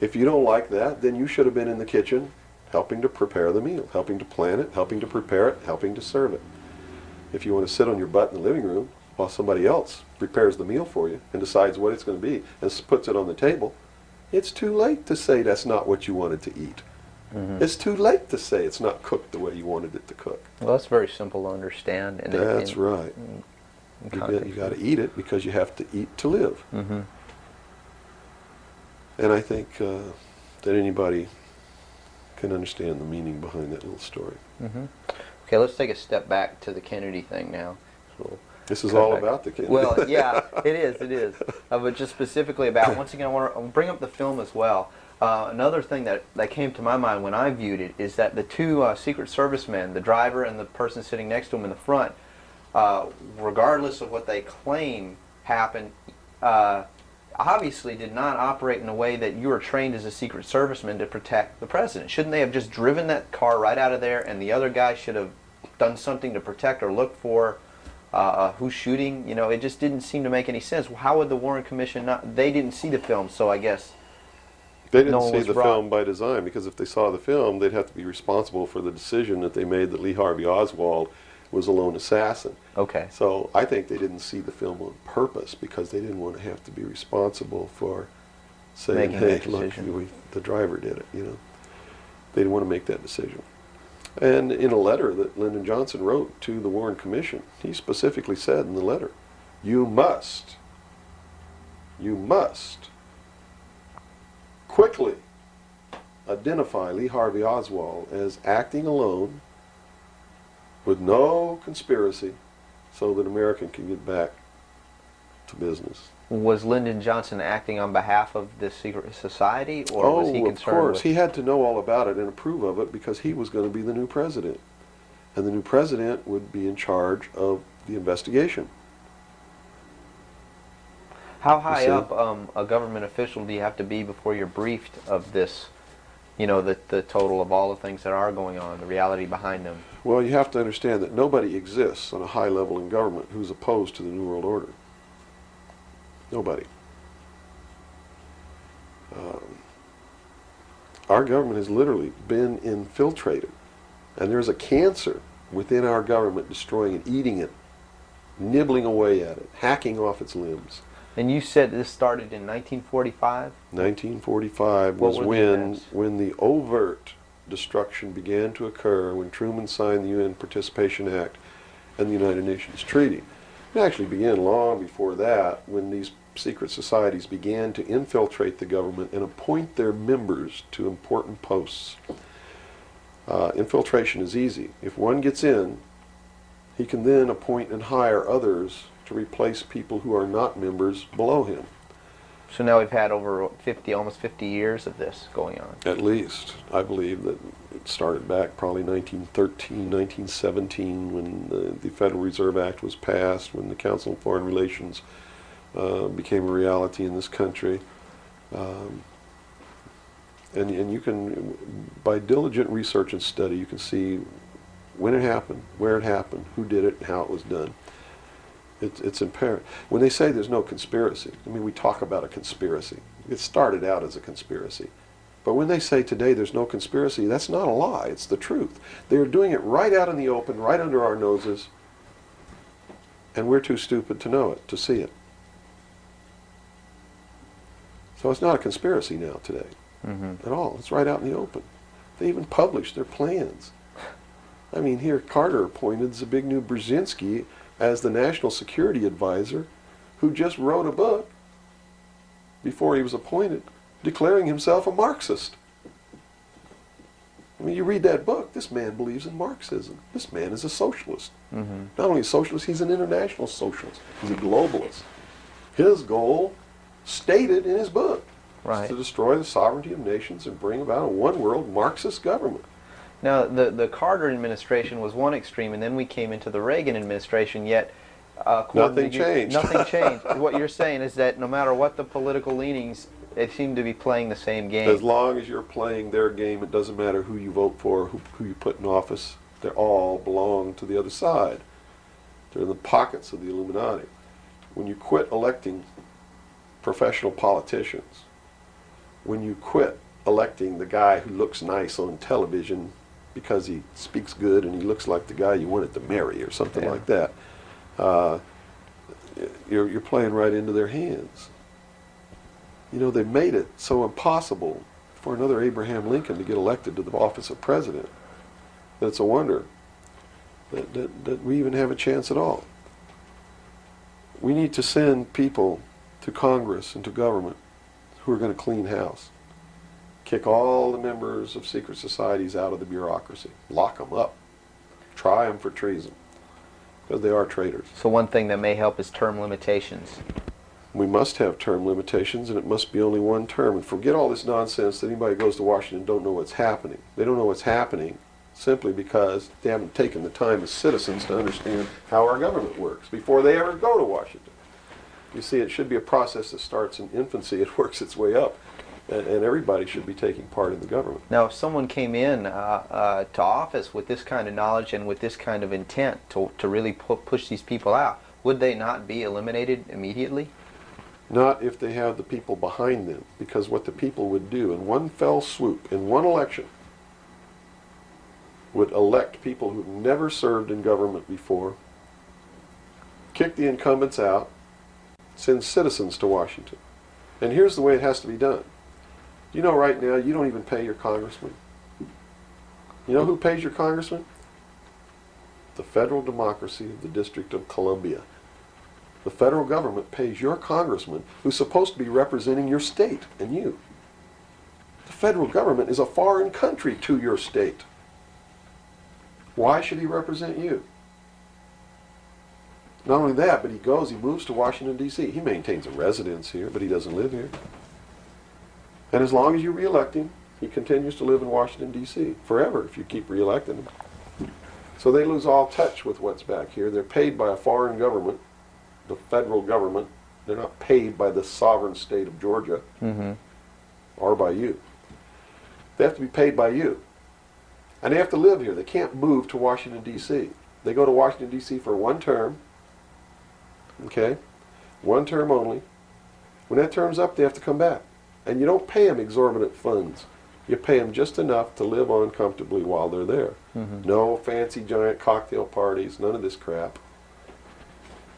If you don't like that, then you should have been in the kitchen helping to prepare the meal, helping to plan it, helping to prepare it, helping to serve it. If you want to sit on your butt in the living room while somebody else prepares the meal for you and decides what it's going to be and puts it on the table, it's too late to say that's not what you wanted to eat. It's too late to say it's not cooked the way you wanted it to cook. Well, that's very simple to understand. And that's right. You got to eat it because you have to eat to live. And I think that anybody can understand the meaning behind that little story. Okay, let's take a step back to the Kennedy thing now. So this is all about the Kennedy. Well, yeah, it is. But just specifically about, once again, I want to bring up the film as well. Another thing that came to my mind when I viewed it is that the two Secret Service men, the driver and the person sitting next to him in the front, regardless of what they claim happened, obviously did not operate in a way that you were trained as a Secret Serviceman to protect the president. Shouldn't they have just driven that car right out of there, and the other guy should have done something to protect or look for who's shooting? You know, it just didn't seem to make any sense. How would the Warren Commission not? They didn't see the film, so I guess they didn't see the film by design, because if they saw the film, they'd have to be responsible for the decision that they made that Lee Harvey Oswald was a lone assassin. Okay. So I think they didn't see the film on purpose because they didn't want to have to be responsible for saying, hey, look, the driver did it, you know. They didn't want to make that decision. And in a letter that Lyndon Johnson wrote to the Warren Commission, he specifically said in the letter, you must quickly identify Lee Harvey Oswald as acting alone with no conspiracy so that America can get back to business. Was Lyndon Johnson acting on behalf of the secret society, or was he concerned of course. He had to know all about it and approve of it because he was going to be the new president. And the new president would be in charge of the investigation. How high up a government official do you have to be before you're briefed of this, you know, the total of all the things that are going on, the reality behind them? Well, you have to understand that nobody exists on a high level in government who's opposed to the New World Order. Nobody. Our government has literally been infiltrated, and there's a cancer within our government destroying it, eating it, nibbling away at it, hacking off its limbs. And you said this started in 1945? 1945 was when the overt destruction began to occur, when Truman signed the UN Participation Act and the United Nations Treaty. It actually began long before that, when these secret societies began to infiltrate the government and appoint their members to important posts. Infiltration is easy. If one gets in, he can then appoint and hire others to replace people who are not members below him. So now we've had over 50, almost 50 years of this going on. At least. I believe that it started back probably 1913, 1917 when the Federal Reserve Act was passed, when the Council on Foreign Relations became a reality in this country. And you can, by diligent research and study, you can see when it happened, where it happened, who did it, and how it was done. It's apparent. When they say there's no conspiracy, I mean, we talk about a conspiracy. It started out as a conspiracy. But when they say today there's no conspiracy, that's not a lie. It's the truth. They're doing it right out in the open, right under our noses, and we're too stupid to know it, to see it. So it's not a conspiracy now today. At all. It's right out in the open. They even publish their plans. I mean, here Carter appointed Zbigniew Brzezinski as the National Security Advisor, who just wrote a book before he was appointed declaring himself a Marxist. I mean, you read that book, this man believes in Marxism. This man is a socialist. Not only a socialist, he's an international socialist. He's a globalist. His goal, stated in his book, is to destroy the sovereignty of nations and bring about a one-world Marxist government. Now, the Carter administration was one extreme, and then we came into the Reagan administration, yet nothing changed. Nothing changed. What you're saying is that no matter what the political leanings, they seem to be playing the same game. As long as you're playing their game, it doesn't matter who you vote for, who you put in office. They all belong to the other side. They're in the pockets of the Illuminati. When you quit electing professional politicians, when you quit electing the guy who looks nice on television because he speaks good and he looks like the guy you wanted to marry or something like that, you're playing right into their hands. You know, they made it so impossible for another Abraham Lincoln to get elected to the office of president that it's a wonder that we even have a chance at all. We need to send people to Congress and to government who are going to clean house. Kick all the members of secret societies out of the bureaucracy. Lock them up. Try them for treason. Because they are traitors. So one thing that may help is term limitations. We must have term limitations, and it must be only one term. And forget all this nonsense that anybody who goes to Washington don't know what's happening. They don't know what's happening simply because they haven't taken the time as citizens to understand how our government works before they ever go to Washington. You see, it should be a process that starts in infancy. It works its way up. And everybody should be taking part in the government. Now, if someone came in to office with this kind of knowledge and with this kind of intent to really push these people out, would they not be eliminated immediately? Not if they have the people behind them, because what the people would do in one fell swoop, in one election, would elect people who've never served in government before, kick the incumbents out, send citizens to Washington. And here's the way it has to be done. You know, right now, you don't even pay your congressman. You know who pays your congressman? The federal democracy of the District of Columbia. The federal government pays your congressman, who's supposed to be representing your state and you. The federal government is a foreign country to your state. Why should he represent you? Not only that, but he moves to Washington, D.C. He maintains a residence here, but he doesn't live here. And as long as you re-elect him, he continues to live in Washington, D.C. forever if you keep re-electing him. So they lose all touch with what's back here. They're paid by a foreign government, the federal government. They're not paid by the sovereign state of Georgia or by you. They have to be paid by you. And they have to live here. They can't move to Washington, D.C. They go to Washington, D.C. for one term. Okay? One term only. When that term's up, they have to come back. And you don't pay them exorbitant funds. You pay them just enough to live on comfortably while they're there. No fancy giant cocktail parties, none of this crap.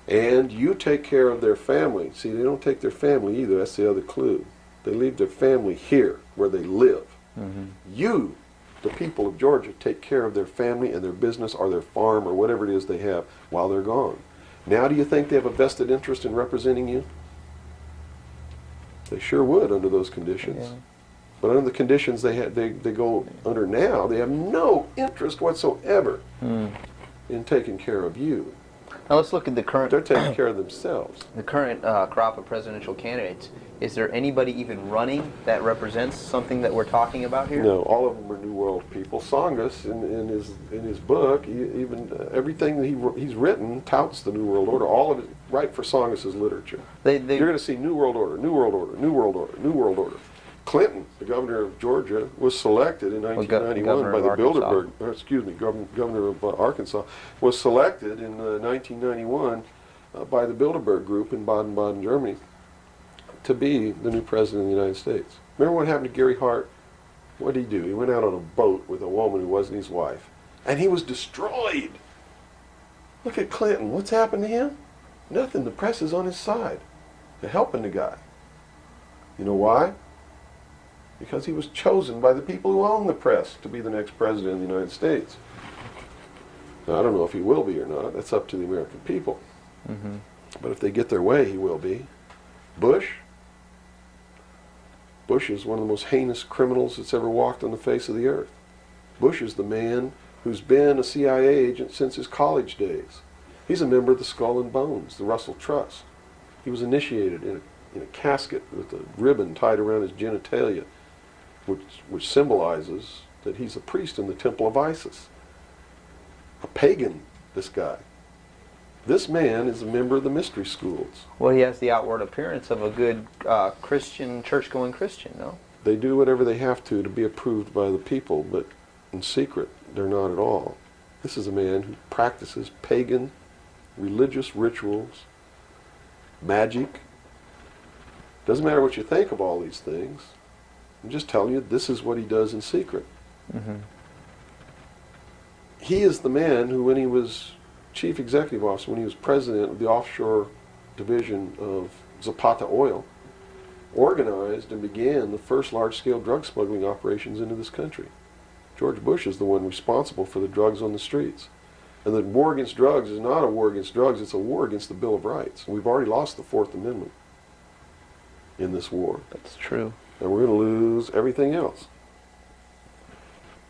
And you take care of their family. See, they don't take their family either. That's the other clue. They leave their family here, where they live. You, the people of Georgia, take care of their family and their business or their farm or whatever it is they have while they're gone. Now do you think they have a vested interest in representing you? They sure would under those conditions. But under the conditions they go under now, they have no interest whatsoever in taking care of you. Now let's look at the current. They're taking care of themselves. The current crop of presidential candidates. Is there anybody even running that represents something that we're talking about here? No, all of them are New World people. Songus, in his book, even everything that he's written touts the New World Order. All of it, right for Songus's literature. You're going to see New World Order, New World Order, New World Order, New World Order. Clinton, the governor of Georgia, was selected in 1991 by the Bilderberg. Governor of Arkansas was selected in 1991 by the Bilderberg group in Baden-Baden, Germany, to be the new president of the United States. Remember what happened to Gary Hart? What did he do? He went out on a boat with a woman who wasn't his wife, and he was destroyed. Look at Clinton. What's happened to him? Nothing. The press is on his side. They're helping the guy. You know why? Because he was chosen by the people who own the press to be the next president of the United States. Now, I don't know if he will be or not. That's up to the American people. But if they get their way, he will be. Bush is one of the most heinous criminals that's ever walked on the face of the earth. Bush is the man who's been a CIA agent since his college days. He's a member of the Skull and Bones, the Russell Trust. He was initiated in a casket with a ribbon tied around his genitalia, which symbolizes that he's a priest in the temple of Isis. A pagan, this guy. This man is a member of the mystery schools. Well, he has the outward appearance of a good Christian, church-going Christian, no? They do whatever they have to be approved by the people, but in secret, they're not at all. This is a man who practices pagan religious rituals, magic. Doesn't matter what you think of all these things. I'm just telling you, this is what he does in secret. He is the man who, when he was chief executive officer, when he was president of the offshore division of Zapata Oil, organized and began the first large-scale drug smuggling operations into this country. George Bush is the one responsible for the drugs on the streets. And the war against drugs is not a war against drugs, it's a war against the Bill of Rights. We've already lost the Fourth Amendment in this war. That's true. And we're going to lose everything else.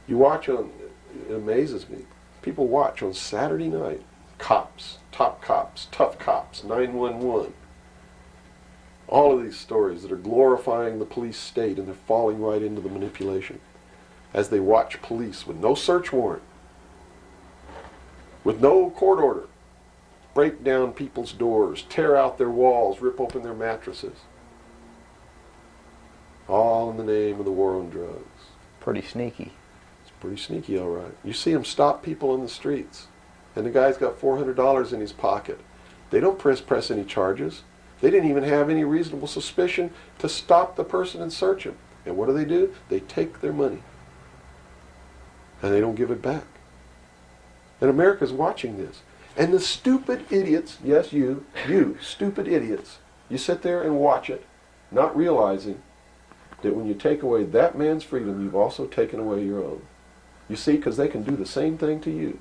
You watch on, it amazes me, people watch on Saturday night, cops, top cops, tough cops, 911. All of these stories that are glorifying the police state, and they're falling right into the manipulation. As they watch police with no search warrant, with no court order, break down people's doors, tear out their walls, rip open their mattresses. All in the name of the war on drugs. Pretty sneaky. It's pretty sneaky, all right. You see them stop people in the streets, and the guy's got $400 in his pocket. They don't press any charges. They didn't even have any reasonable suspicion to stop the person and search him. And what do? They take their money, and they don't give it back. And America's watching this. And the stupid idiots, yes, you stupid idiots, you sit there and watch it, not realizing that when you take away that man's freedom, you've also taken away your own. You see, because they can do the same thing to you.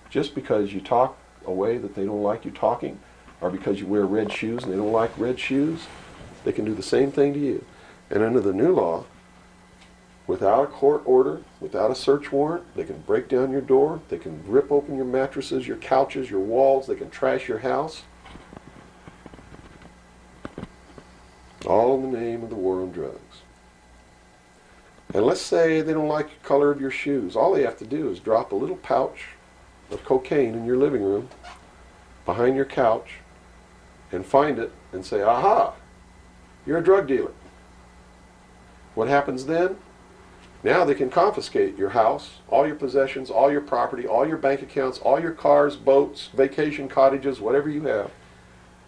Just because you talk a way that they don't like you talking, or because you wear red shoes and they don't like red shoes, they can do the same thing to you. And under the new law, without a court order, without a search warrant, they can break down your door, they can rip open your mattresses, your couches, your walls, they can trash your house. All in the name of the war on drugs. And let's say they don't like the color of your shoes. All they have to do is drop a little pouch of cocaine in your living room, behind your couch, and find it and say, aha, you're a drug dealer. What happens then? Now they can confiscate your house, all your possessions, all your property, all your bank accounts, all your cars, boats, vacation cottages, whatever you have.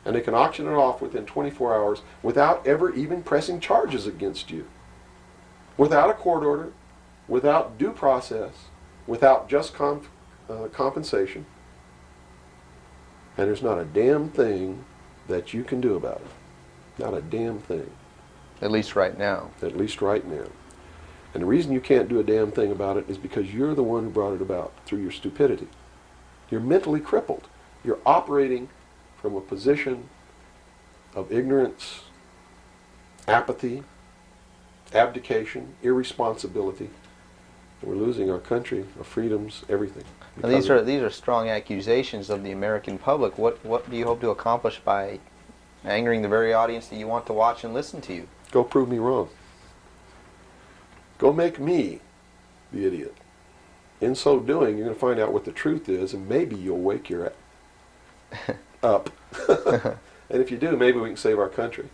And they can auction it off within 24 hours without ever even pressing charges against you. Without a court order, without due process, without just compensation. And there's not a damn thing that you can do about it. Not a damn thing. At least right now. At least right now. And the reason you can't do a damn thing about it is because you're the one who brought it about through your stupidity. You're mentally crippled. You're operating from a position of ignorance, apathy, abdication, irresponsibility. We're losing our country, our freedoms, everything. Now, these are strong accusations of the American public. What do you hope to accomplish by angering the very audience that you want to watch and listen to you? Go prove me wrong. Go make me the idiot. In so doing, you're going to find out what the truth is, and maybe you'll wake your up. And if you do, maybe we can save our country.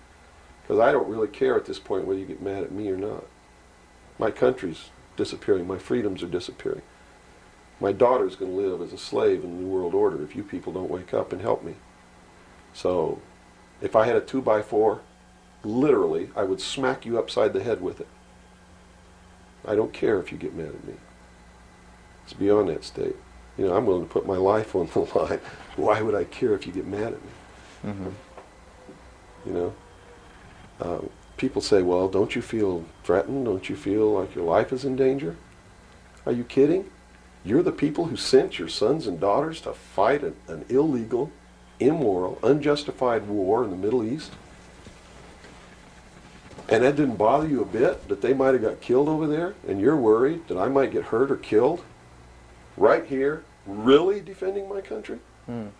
Because I don't really care at this point whether you get mad at me or not. My country's disappearing. My freedoms are disappearing. My daughter's going to live as a slave in the New World Order if you people don't wake up and help me. So, if I had a 2x4, literally, I would smack you upside the head with it. I don't care if you get mad at me. It's beyond that state. You know, I'm willing to put my life on the line. Why would I care if you get mad at me? Mm-hmm. You know? People say, well, don't you feel threatened? Don't you feel like your life is in danger? Are you kidding? You're the people who sent your sons and daughters to fight an illegal, immoral, unjustified war in the Middle East? And that didn't bother you a bit, that they might have got killed over there, and you're worried that I might get hurt or killed? Right here, really defending my country?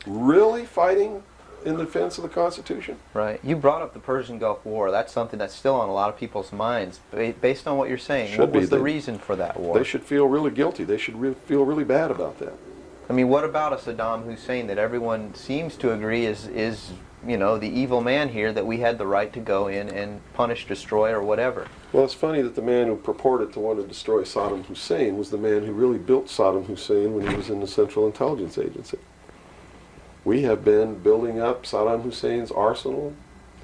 Really fighting in defense of the Constitution? Right. You brought up the Persian Gulf War. That's something that's still on a lot of people's minds. Based on what you're saying, what was the reason for that war? They should feel really guilty. They should feel really bad about that. I mean, what about a Saddam Hussein that everyone seems to agree is you know, the evil man here, that we had the right to go in and punish, destroy, or whatever? Well, it's funny that the man who purported to want to destroy Saddam Hussein was the man who really built Saddam Hussein when he was in the Central Intelligence Agency. We have been building up Saddam Hussein's arsenal.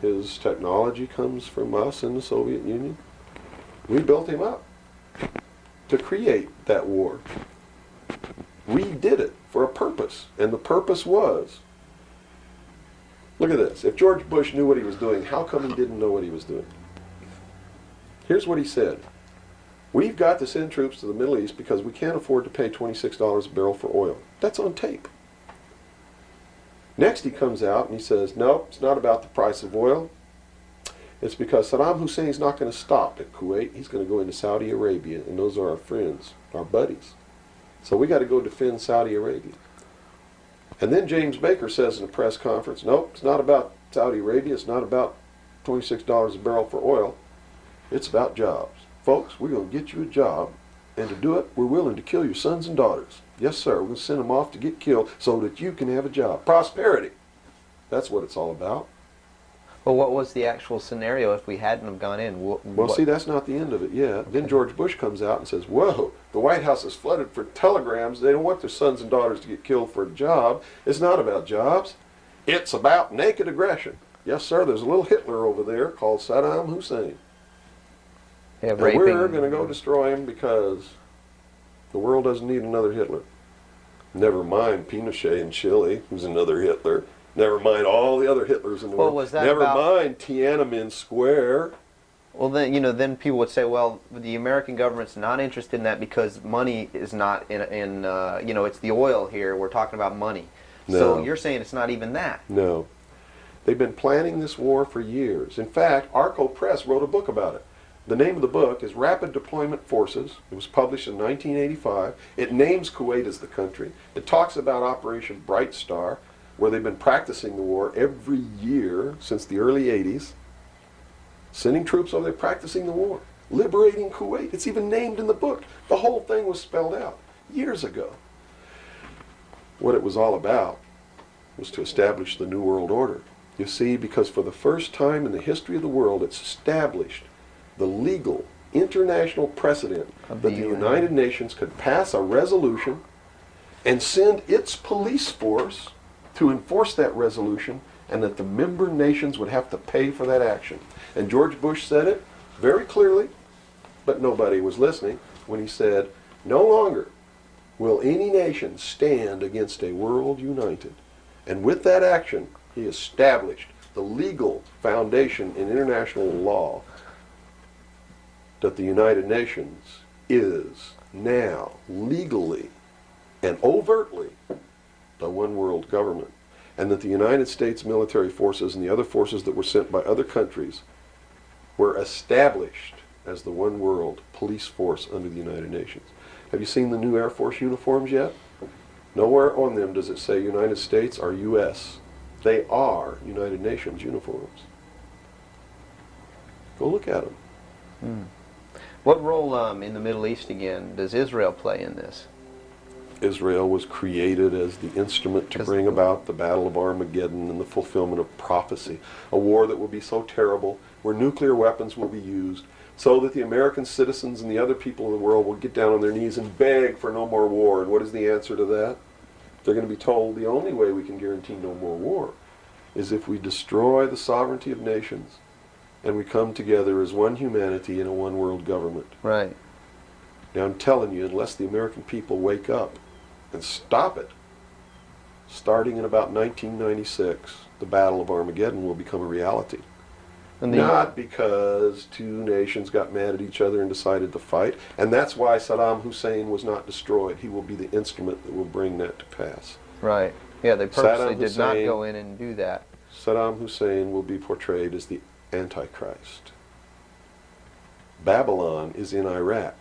His technology comes from us in the Soviet Union. We built him up to create that war. We did it for a purpose, and the purpose was, look at this. If George Bush knew what he was doing, how come he didn't know what he was doing? Here's what he said. We've got to send troops to the Middle East because we can't afford to pay $26 a barrel for oil. That's on tape. Next he comes out and he says, no, it's not about the price of oil. It's because Saddam Hussein's not going to stop at Kuwait. He's going to go into Saudi Arabia, and those are our friends, our buddies. So we got to go defend Saudi Arabia. And then James Baker says in a press conference, nope, it's not about Saudi Arabia, it's not about $26 a barrel for oil, it's about jobs. Folks, we're going to get you a job, and to do it, we're willing to kill your sons and daughters. Yes, sir, we're going to send them off to get killed so that you can have a job. Prosperity. That's what it's all about. Well, what was the actual scenario if we hadn't have gone in? Well, see, that's not the end of it yet. Then George Bush comes out and says, whoa, the White House is flooded for telegrams. They don't want their sons and daughters to get killed for a job. It's not about jobs. It's about naked aggression. Yes, sir, there's a little Hitler over there called Saddam Hussein. Yeah, and we're going to go destroy him because the world doesn't need another Hitler. Never mind Pinochet in Chile, who's another Hitler. Never mind all the other Hitlers in the world. Was that Never mind Tiananmen Square. Well, then, you know, then people would say, well, the American government's not interested in that because money is not in you know, it's the oil here. We're talking about money. No. So you're saying it's not even that. No. They've been planning this war for years. In fact, Arco Press wrote a book about it. The name of the book is Rapid Deployment Forces. It was published in 1985. It names Kuwait as the country. It talks about Operation Bright Star, where they've been practicing the war every year since the early 80s. Sending troops over there practicing the war. Liberating Kuwait. It's even named in the book. The whole thing was spelled out years ago. What it was all about was to establish the New World Order. You see, because for the first time in the history of the world, it's established the legal international precedent that the United Nations could pass a resolution and send its police force to enforce that resolution, and that the member nations would have to pay for that action. And George Bush said it very clearly, but nobody was listening, when he said, no longer will any nation stand against a world united. And with that action, he established the legal foundation in international law that the United Nations is now legally and overtly the one world government, and that the United States military forces and the other forces that were sent by other countries were established as the one world police force under the United Nations. Have you seen the new Air Force uniforms yet? Nowhere on them does it say United States or U.S. They are United Nations uniforms. Go look at them. What role in the Middle East again does Israel play in this? Israel was created as the instrument to bring about the Battle of Armageddon and the fulfillment of prophecy, a war that will be so terrible, where nuclear weapons will be used, so that the American citizens and the other people in the world will get down on their knees and beg for no more war. And what is the answer to that? They're going to be told the only way we can guarantee no more war is if we destroy the sovereignty of nations and we come together as one humanity in a one world government. Right. Now I'm telling you, unless the American people wake up and stop it, starting in about 1996, the Battle of Armageddon will become a reality. Not because two nations got mad at each other and decided to fight, and that's why Saddam Hussein was not destroyed. He will be the instrument that will bring that to pass. Right. Yeah, they purposely did not go in and do that. Saddam Hussein will be portrayed as the Antichrist. Babylon is in Iraq.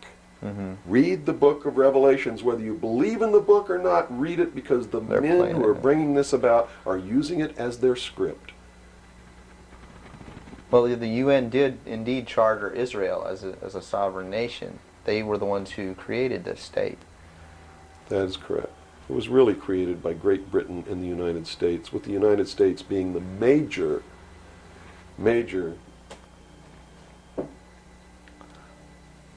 Read the book of Revelations. Whether you believe in the book or not, read it, because the men who are bringing this about are using it as their script. Well, the UN did indeed charter Israel as a sovereign nation. They were the ones who created this state. That is correct. It was really created by Great Britain and the United States, with the United States being the major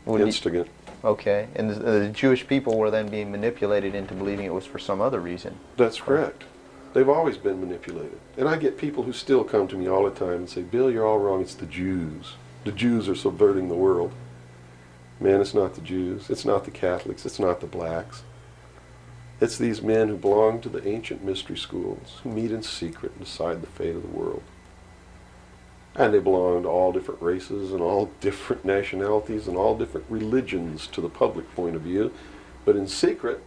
instigant. Okay, and the Jewish people were then being manipulated into believing it was for some other reason. That's correct. They've always been manipulated. And I get people who still come to me all the time and say, Bill, you're all wrong. It's the Jews. The Jews are subverting the world. Man, it's not the Jews. It's not the Catholics. It's not the blacks. It's these men who belong to the ancient mystery schools, who meet in secret and decide the fate of the world. And they belong to all different races and all different nationalities and all different religions to the public point of view. But in secret,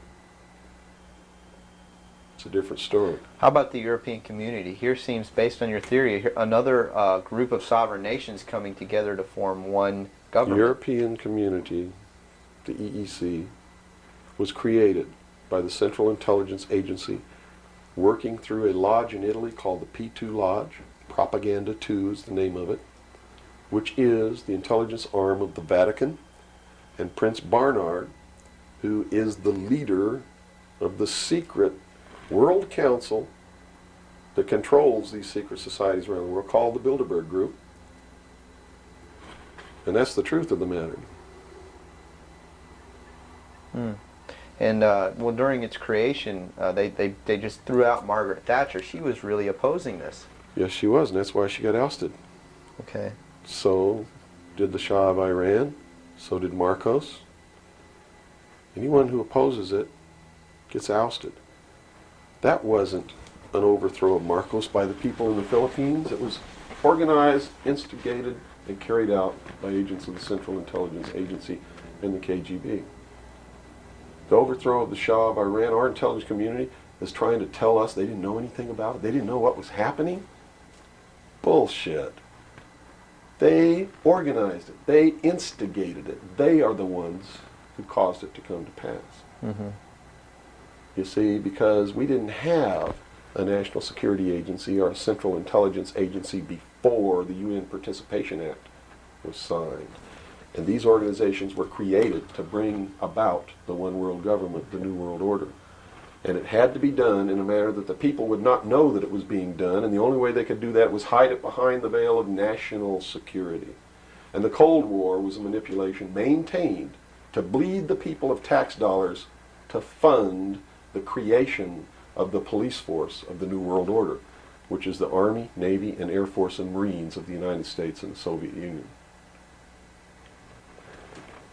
it's a different story. How about the European community? Here seems, based on your theory, another group of sovereign nations coming together to form one government. The European community, the EEC, was created by the Central Intelligence Agency, working through a lodge in Italy called the P2 Lodge. Propaganda 2 is the name of it, which is the intelligence arm of the Vatican. And Prince Bernhard, who is the leader of the secret World Council that controls these secret societies around the world, called the Bilderberg Group. And that's the truth of the matter. And well, during its creation, they just threw out Margaret Thatcher. She was really opposing this. Yes, she was, and that's why she got ousted. Okay. So did the Shah of Iran. So did Marcos. Anyone who opposes it gets ousted. That wasn't an overthrow of Marcos by the people in the Philippines. It was organized, instigated, and carried out by agents of the Central Intelligence Agency and the KGB. The overthrow of the Shah of Iran, our intelligence community is trying to tell us they didn't know anything about it. They didn't know what was happening. Bullshit. They organized it. They instigated it. They are the ones who caused it to come to pass. You see, because we didn't have a National Security Agency or a Central Intelligence Agency before the UN Participation Act was signed. And these organizations were created to bring about the one world government, the New World Order. And it had to be done in a manner that the people would not know that it was being done, and the only way they could do that was hide it behind the veil of national security. And the Cold War was a manipulation maintained to bleed the people of tax dollars to fund the creation of the police force of the New World Order, which is the Army, Navy, and Air Force and Marines of the United States and the Soviet Union.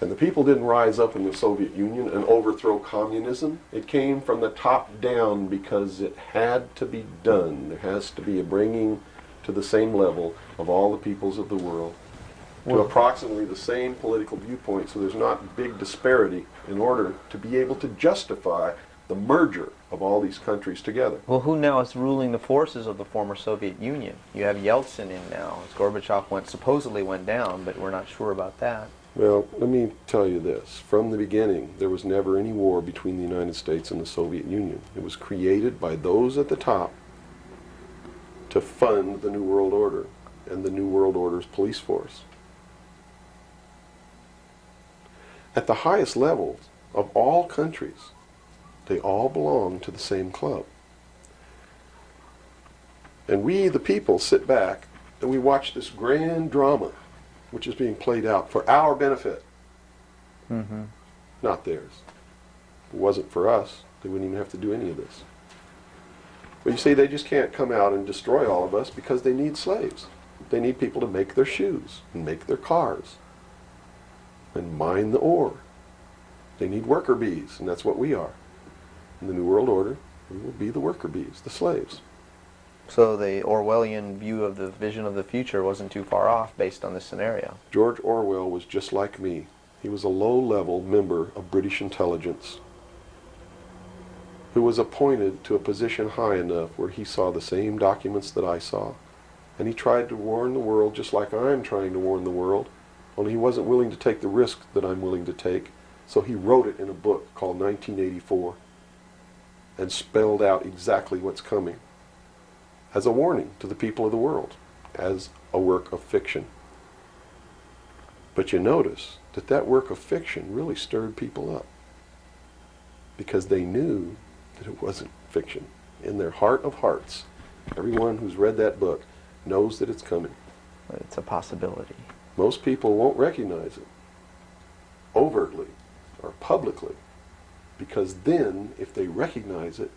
And the people didn't rise up in the Soviet Union and overthrow communism. It came from the top down because it had to be done. There has to be a bringing to the same level of all the peoples of the world to approximately the same political viewpoint, so there's not big disparity in order to be able to justify the merger of all these countries together. Well, who now is ruling the forces of the former Soviet Union? You have Yeltsin in now, as Gorbachev supposedly went down, but we're not sure about that. Well, let me tell you this. From the beginning, there was never any war between the United States and the Soviet Union. It was created by those at the top to fund the New World Order and the New World Order's police force. At the highest levels of all countries, they all belong to the same club. And we, the people, sit back and we watch this grand drama which is being played out for our benefit, not theirs. If it wasn't for us, they wouldn't even have to do any of this. But you see, they just can't come out and destroy all of us because they need slaves. They need people to make their shoes and make their cars and mine the ore. They need worker bees, and that's what we are. In the New World Order, we will be the worker bees, the slaves. So the Orwellian view of the vision of the future wasn't too far off based on this scenario. George Orwell was just like me. He was a low-level member of British intelligence who was appointed to a position high enough where he saw the same documents that I saw. And he tried to warn the world just like I'm trying to warn the world, only he wasn't willing to take the risk that I'm willing to take. So he wrote it in a book called 1984 and spelled out exactly what's coming as a warning to the people of the world, as a work of fiction. But you notice that that work of fiction really stirred people up because they knew that it wasn't fiction. In their heart of hearts, everyone who's read that book knows that it's coming. It's a possibility. Most people won't recognize it overtly or publicly, because then, if they recognize it,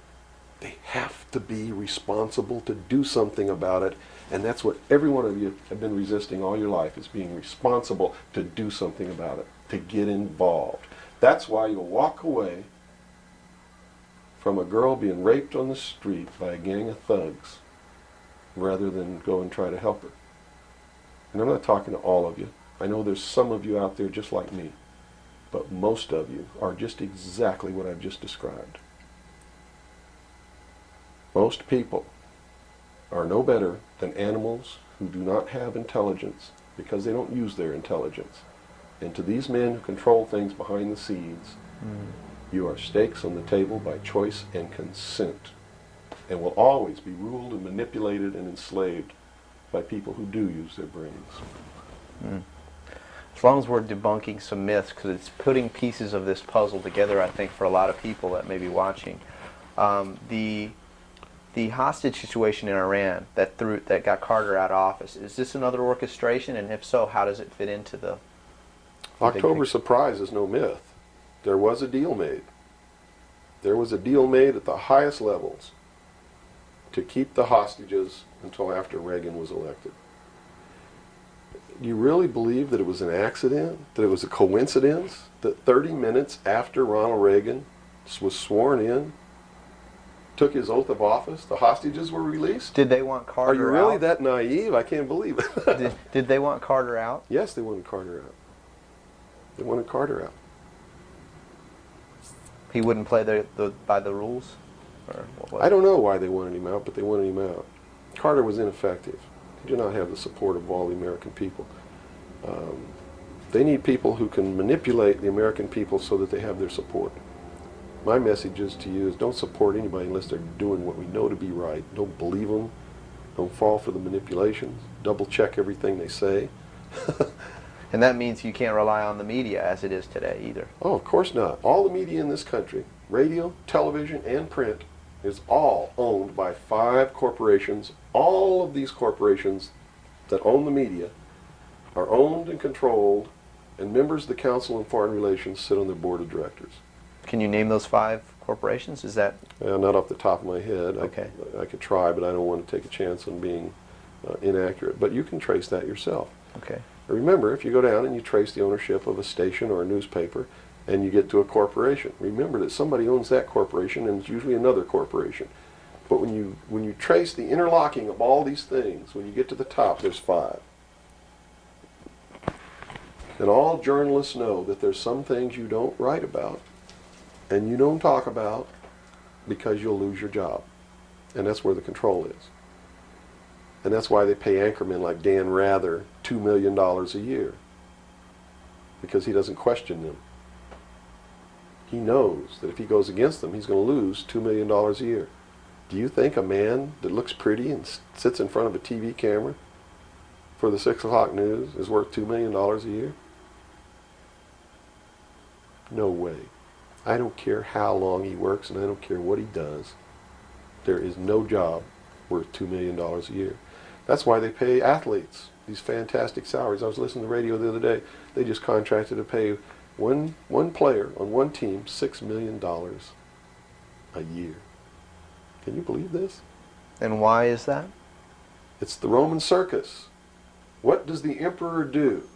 they have to be responsible to do something about it. And that's what every one of you have been resisting all your life, is being responsible to do something about it, to get involved. That's why you'll walk away from a girl being raped on the street by a gang of thugs rather than go and try to help her. And I'm not talking to all of you. I know there's some of you out there just like me, but most of you are just exactly what I've just described. Most people are no better than animals who do not have intelligence because they don't use their intelligence. And to these men who control things behind the scenes, you are stakes on the table by choice and consent, and will always be ruled and manipulated and enslaved by people who do use their brains. As long as we're debunking some myths, because it's putting pieces of this puzzle together, I think, for a lot of people that may be watching. The hostage situation in Iran that got Carter out of office, is this another orchestration? And if so, how does it fit into the October surprise is no myth. There was a deal made. There was a deal made at the highest levels to keep the hostages until after Reagan was elected. Do you really believe that it was an accident, that it was a coincidence, that 30 minutes after Ronald Reagan was sworn in, took his oath of office, the hostages were released? Did they want Carter out? Are you really that naive? I can't believe it. Did they want Carter out? Yes, they wanted Carter out. They wanted Carter out. He wouldn't play by the rules? Or what was I don't know why they wanted him out, but they wanted him out. Carter was ineffective. He did not have the support of all the American people. They need people who can manipulate the American people so that they have their support. My message is to you is don't support anybody unless they're doing what we know to be right. Don't believe them. Don't fall for the manipulations. Double check everything they say. And that means you can't rely on the media as it is today either. Oh, of course not. All the media in this country, radio, television, and print, is all owned by 5 corporations. All of these corporations that own the media are owned and controlled, and members of the Council on Foreign Relations sit on their board of directors. Can you name those 5 corporations? Is that... Not off the top of my head. Okay. I could try, but I don't want to take a chance on being inaccurate. But you can trace that yourself. Okay. Remember, if you go down and you trace the ownership of a station or a newspaper, and you get to a corporation, remember that somebody owns that corporation, and it's usually another corporation. But when you trace the interlocking of all these things, when you get to the top, there's 5. And all journalists know that there's some things you don't write about, and you don't talk about, because you'll lose your job. And that's where the control is. And that's why they pay anchormen like Dan Rather $2 million a year. because he doesn't question them. He knows that if he goes against them, he's going to lose $2 million a year. Do you think a man that looks pretty and sits in front of a TV camera for the 6 o'clock news is worth $2 million a year? No way. I don't care how long he works and I don't care what he does. There is no job worth $2 million a year. That's why they pay athletes these fantastic salaries. I was listening to the radio the other day. They just contracted to pay one player on one team $6 million a year. Can you believe this? And why is that? It's the Roman circus. What does the emperor do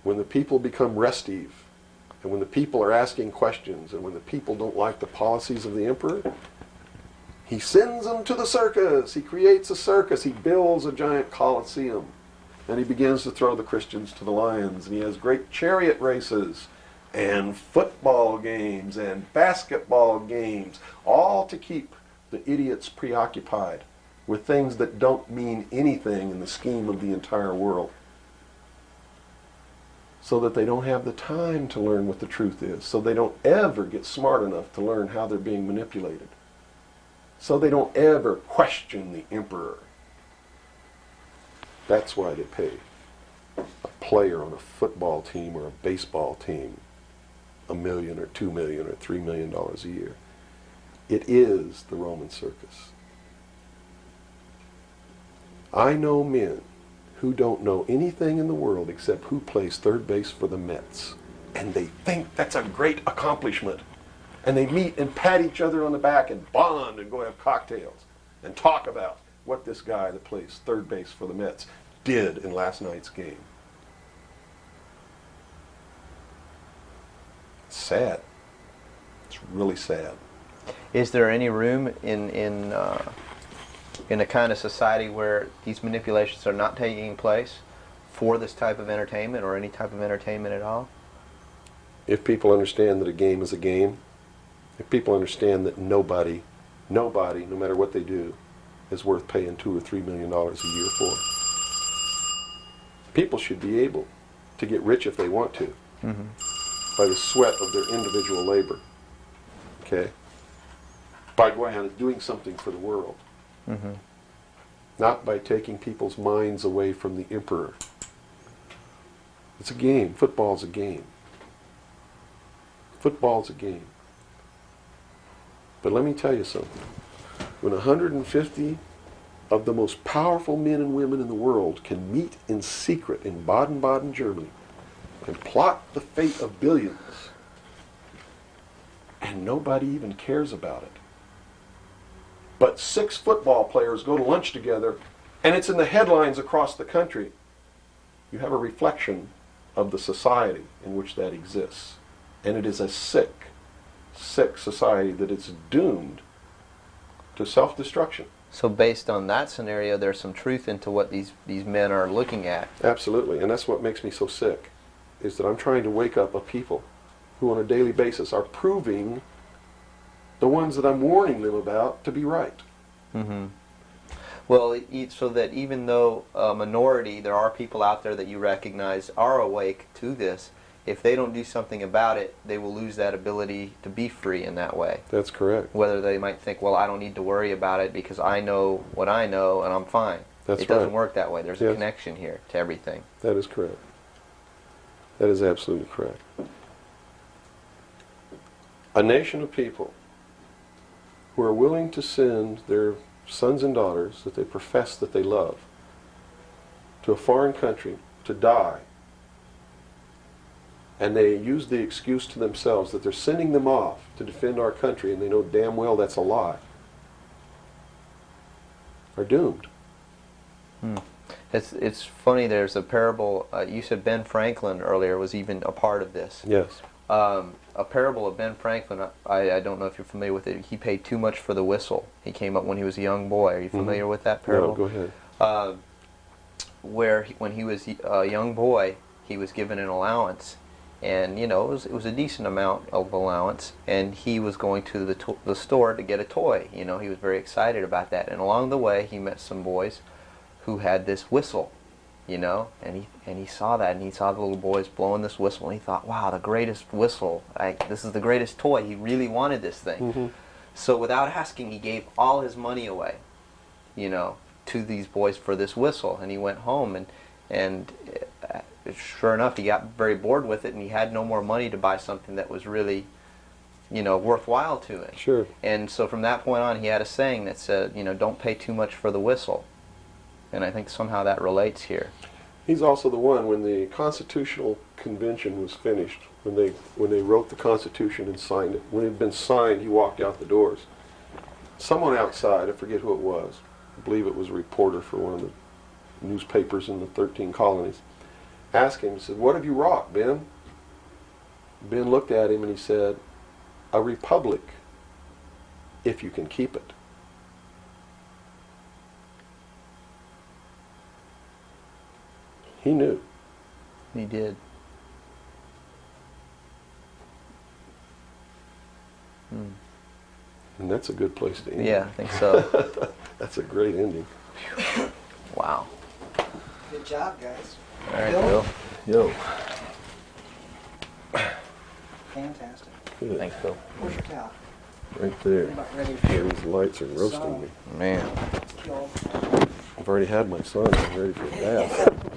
when the people become restive, and when the people are asking questions, and when the people don't like the policies of the emperor? He sends them to the circus. He creates a circus. He builds a giant coliseum. And he begins to throw the Christians to the lions. And he has great chariot races and football games and basketball games, all to keep the idiots preoccupied with things that don't mean anything in the scheme of the entire world, so that they don't have the time to learn what the truth is, so they don't ever get smart enough to learn how they're being manipulated, so they don't ever question the emperor. That's why they pay a player on a football team or a baseball team $1 million or $2 million or $3 million a year. It is the Roman circus. I know men who don't know anything in the world except who plays third base for the Mets. And they think that's a great accomplishment. And they meet and pat each other on the back and bond and go have cocktails and talk about what this guy that plays third base for the Mets did in last night's game. It's sad. It's really sad. Is there any room in a kind of society where these manipulations are not taking place for this type of entertainment, or any type of entertainment at all? If people understand that a game is a game, if people understand that nobody, no matter what they do, is worth paying $2 or $3 million a year for, people should be able to get rich if they want to, by the sweat of their individual labor. Okay? By going out and doing something for the world. Not by taking people's minds away from the emperor. It's a game. Football's a game. Football's a game. But let me tell you something. When 150 of the most powerful men and women in the world can meet in secret in Baden-Baden, Germany, and plot the fate of billions, and nobody even cares about it, but 6 football players go to lunch together, and it's in the headlines across the country, you have a reflection of the society in which that exists. And it is a sick society that is doomed to self-destruction. So based on that scenario, there's some truth into what these men are looking at. Absolutely, and that's what makes me so sick, is that I'm trying to wake up a people who on a daily basis are proving the ones that I'm warning them about to be right. Well, so that even though a minority, there are people out there that you recognize are awake to this, if they don't do something about it, they will lose that ability to be free in that way. That's correct. Whether they might think, well, I don't need to worry about it because I know what I know and I'm fine. That's It doesn't right. work that way. There's a connection here to everything. That is correct. That is absolutely correct. A nation of people who are willing to send their sons and daughters that they profess that they love to a foreign country to die, and they use the excuse to themselves that they're sending them off to defend our country, and they know damn well that's a lie, are doomed. It's funny, there's a parable, you said Ben Franklin earlier was even a part of this. Yes. A parable of Ben Franklin, I don't know if you're familiar with it. He paid too much for the whistle. He came up when he was a young boy. Are you familiar with that parable? No, go ahead. Where when he was a young boy, he was given an allowance, and you know it was a decent amount of allowance, and he was going to the store to get a toy. You know, he was very excited about that, and along the way he met some boys who had this whistle, you know, and he saw that, and he saw the little boys blowing this whistle, and he thought, wow, the greatest whistle, this is the greatest toy. He really wanted this thing. Mm-hmm. So without asking, he gave all his money away, you know, to these boys for this whistle, and he went home, and sure enough, he got very bored with it, and he had no more money to buy something that was really, you know, worthwhile to him. Sure. And so from that point on, he had a saying that said, you know, don't pay too much for the whistle. And I think somehow that relates here. He's also the one, when the Constitutional Convention was finished, when they wrote the Constitution and signed it, when it had been signed, he walked out the doors. Someone outside, I forget who it was, I believe it was a reporter for one of the newspapers in the 13 colonies, asked him, he said, "What have you wrought, Ben?" Ben looked at him and he said, "A republic, if you can keep it." He knew. He did. And that's a good place to end. Yeah, I think so. That's a great ending. Wow. Good job, guys. All right, Bill? Bill. Yo. Fantastic. Good. Thanks, Bill. Where's your towel? Right there. You're about ready for These lights are roasting me. Man. kill. I've already had my son. I'm ready for a bath.